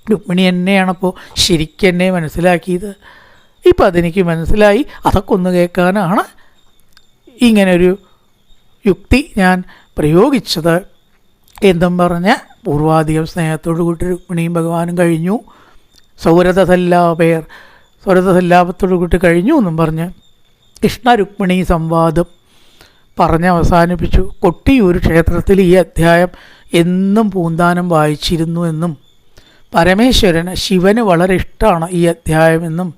Speaker 1: രുക്മിണി എന്നെയാണപ്പോൾ ശരിക്കും എന്നെ മനസ്സിലാക്കിയത്. ഇപ്പം അതെനിക്ക് മനസ്സിലായി, അതൊക്കെ ഒന്ന് കേൾക്കാനാണ് ഇങ്ങനൊരു യുക്തി ഞാൻ പ്രയോഗിച്ചത് എന്നും പറഞ്ഞ് പൂർവാധികം സ്നേഹത്തോടു കൂട്ടി രുക്മിണിയും ഭഗവാനും കഴിഞ്ഞു. സൗരഥസല്ലാപത്തോടു കൂട്ടി കഴിഞ്ഞു എന്നും പറഞ്ഞ് കൃഷ്ണ രുക്മിണി സംവാദം പറഞ്ഞ് അവസാനിപ്പിച്ചു. കൊട്ടിയൂർ ക്ഷേത്രത്തിൽ ഈ അധ്യായം എന്നും പൂന്താനം വായിച്ചിരുന്നു എന്നും പരമേശ്വരന് ശിവന് വളരെ ഇഷ്ടമാണ് ഈ അധ്യായമെന്നും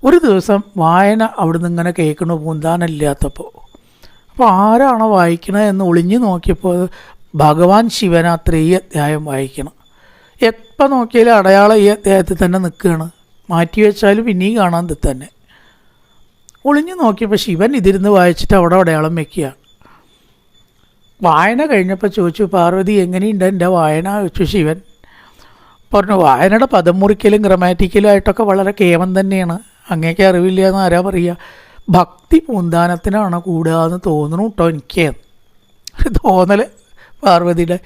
Speaker 1: ഒരു ദിവസം വായന അവിടുന്ന് ഇങ്ങനെ കേൾക്കണു പൂന്താനമില്ലാത്തപ്പോൾ. അപ്പോൾ ആരാണോ വായിക്കണത് എന്ന് ഒളിഞ്ഞു നോക്കിയപ്പോൾ ഭഗവാൻ ശിവനാത്ര ഈ അധ്യായം വായിക്കണം. എപ്പോൾ നോക്കിയാലും അടയാളം ഈ അധ്യായത്തിൽ തന്നെ നിൽക്കുകയാണ്, മാറ്റി വെച്ചാലും പിന്നെയും കാണാൻ തന്നെ. ഒളിഞ്ഞു നോക്കിയപ്പോൾ ശിവൻ ഇതിരുന്ന് വായിച്ചിട്ട് അവിടെ അടയാളം വയ്ക്കുകയാണ്. വായന കഴിഞ്ഞപ്പോൾ ചോദിച്ചു, പാർവതി എങ്ങനെയുണ്ട് എൻ്റെ വായന ചോദിച്ചു. ശിവൻ പറഞ്ഞു, വായനയുടെ പദം മുറിക്കലും ഗ്രമാറ്റിക്കലും ആയിട്ടൊക്കെ വളരെ കേമം തന്നെയാണ്, അങ്ങേക്ക് അറിവില്ല എന്ന് ആരാ പറയുക, ഭക്തി പൂന്താനത്തിനാണ് കൂടുക എന്ന് തോന്നണു കേട്ടോ എനിക്ക്. തോന്നൽ പാർവതിയുടെ.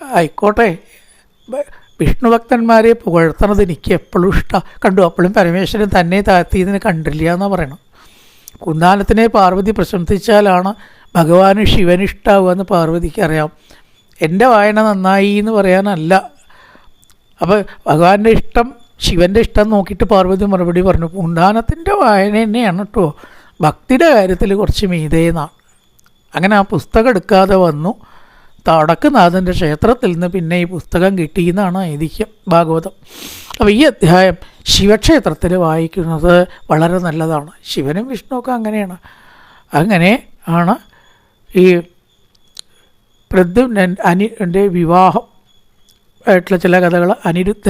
Speaker 1: ആയിക്കോട്ടെ, വിഷ്ണു ഭക്തന്മാരെ പുകഴ്ത്തണത് എനിക്ക് എപ്പോഴും ഇഷ്ടമാണ്. കണ്ടു, അപ്പോഴും പരമേശ്വരൻ തന്നെ താഴ്ത്തിയതിന് കണ്ടില്ല എന്നാണ് പറയണം. പൂന്താനത്തിനെ പാർവതി പ്രശംസിച്ചാലാണ് ഭഗവാന് ശിവന് ഇഷ്ടമാവുക എന്ന് പാർവതിക്ക് അറിയാം. എൻ്റെ വായന നന്നായി എന്ന് പറയാനല്ല. അപ്പോൾ ഭഗവാന്റെ ഇഷ്ടം ശിവൻ്റെ ഇഷ്ടം നോക്കിയിട്ട് പാർവതി മറുപടി പറഞ്ഞു, പൂന്താനത്തിൻ്റെ വായന തന്നെയാണ് കേട്ടോ, ഭക്തിയുടെ കാര്യത്തിൽ കുറച്ച് മീതേന്നാണ്. അങ്ങനെ ആ പുസ്തകം എടുക്കാതെ വന്നു. വടക്കുനാഥൻ്റെ ക്ഷേത്രത്തിൽ നിന്ന് പിന്നെ ഈ പുസ്തകം കിട്ടിയെന്നാണ് ഐതിഹ്യം ഭാഗവതം. അപ്പോൾ ഈ അധ്യായം ശിവക്ഷേത്രത്തിൽ വായിക്കുന്നത് വളരെ നല്ലതാണ്. ശിവനും വിഷ്ണുവൊക്കെ അങ്ങനെയാണ്. അങ്ങനെ ആണ് ഈ അനിരുദ്ധൻ്റെ വിവാഹം ആയിട്ടുള്ള ചില കഥകൾ. അനിരുദ്ധ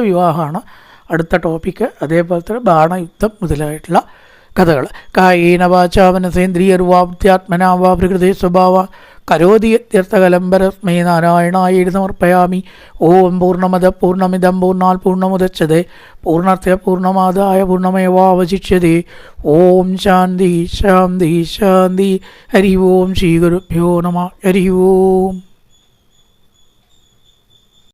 Speaker 1: വിവാഹമാണ് അടുത്ത ടോപ്പിക്ക്. അതേപോലെ തന്നെ ബാണയുദ്ധം മുതലായിട്ടുള്ള കഥകൾ. കായേന വാചാ മനസേന്ദ്രിയർവാ ബുദ്ധ്യാത്മനാ വാ പ്രകൃതി സ്വഭാവ കരോതി യത്യർത്ഥകലംബരസ്മൈ നാരായണായേതി സമർപ്പയാമി. ഓം പൂർണ്ണമദ പൂർണ്ണമിദം പൂർണ്ണാത് പൂർണ്ണമുദച്യതേ പൂർണ്ണസ്യ പൂർണ്ണമാദായ പൂർണ്ണമേവാവശിഷ്യതേ. ഓം ശാന്തി ശാന്തി ശാന്തി. ഹരി ഓം ശ്രീ ഗുരുഭ്യോ നമഃ. ഹരി ഓം.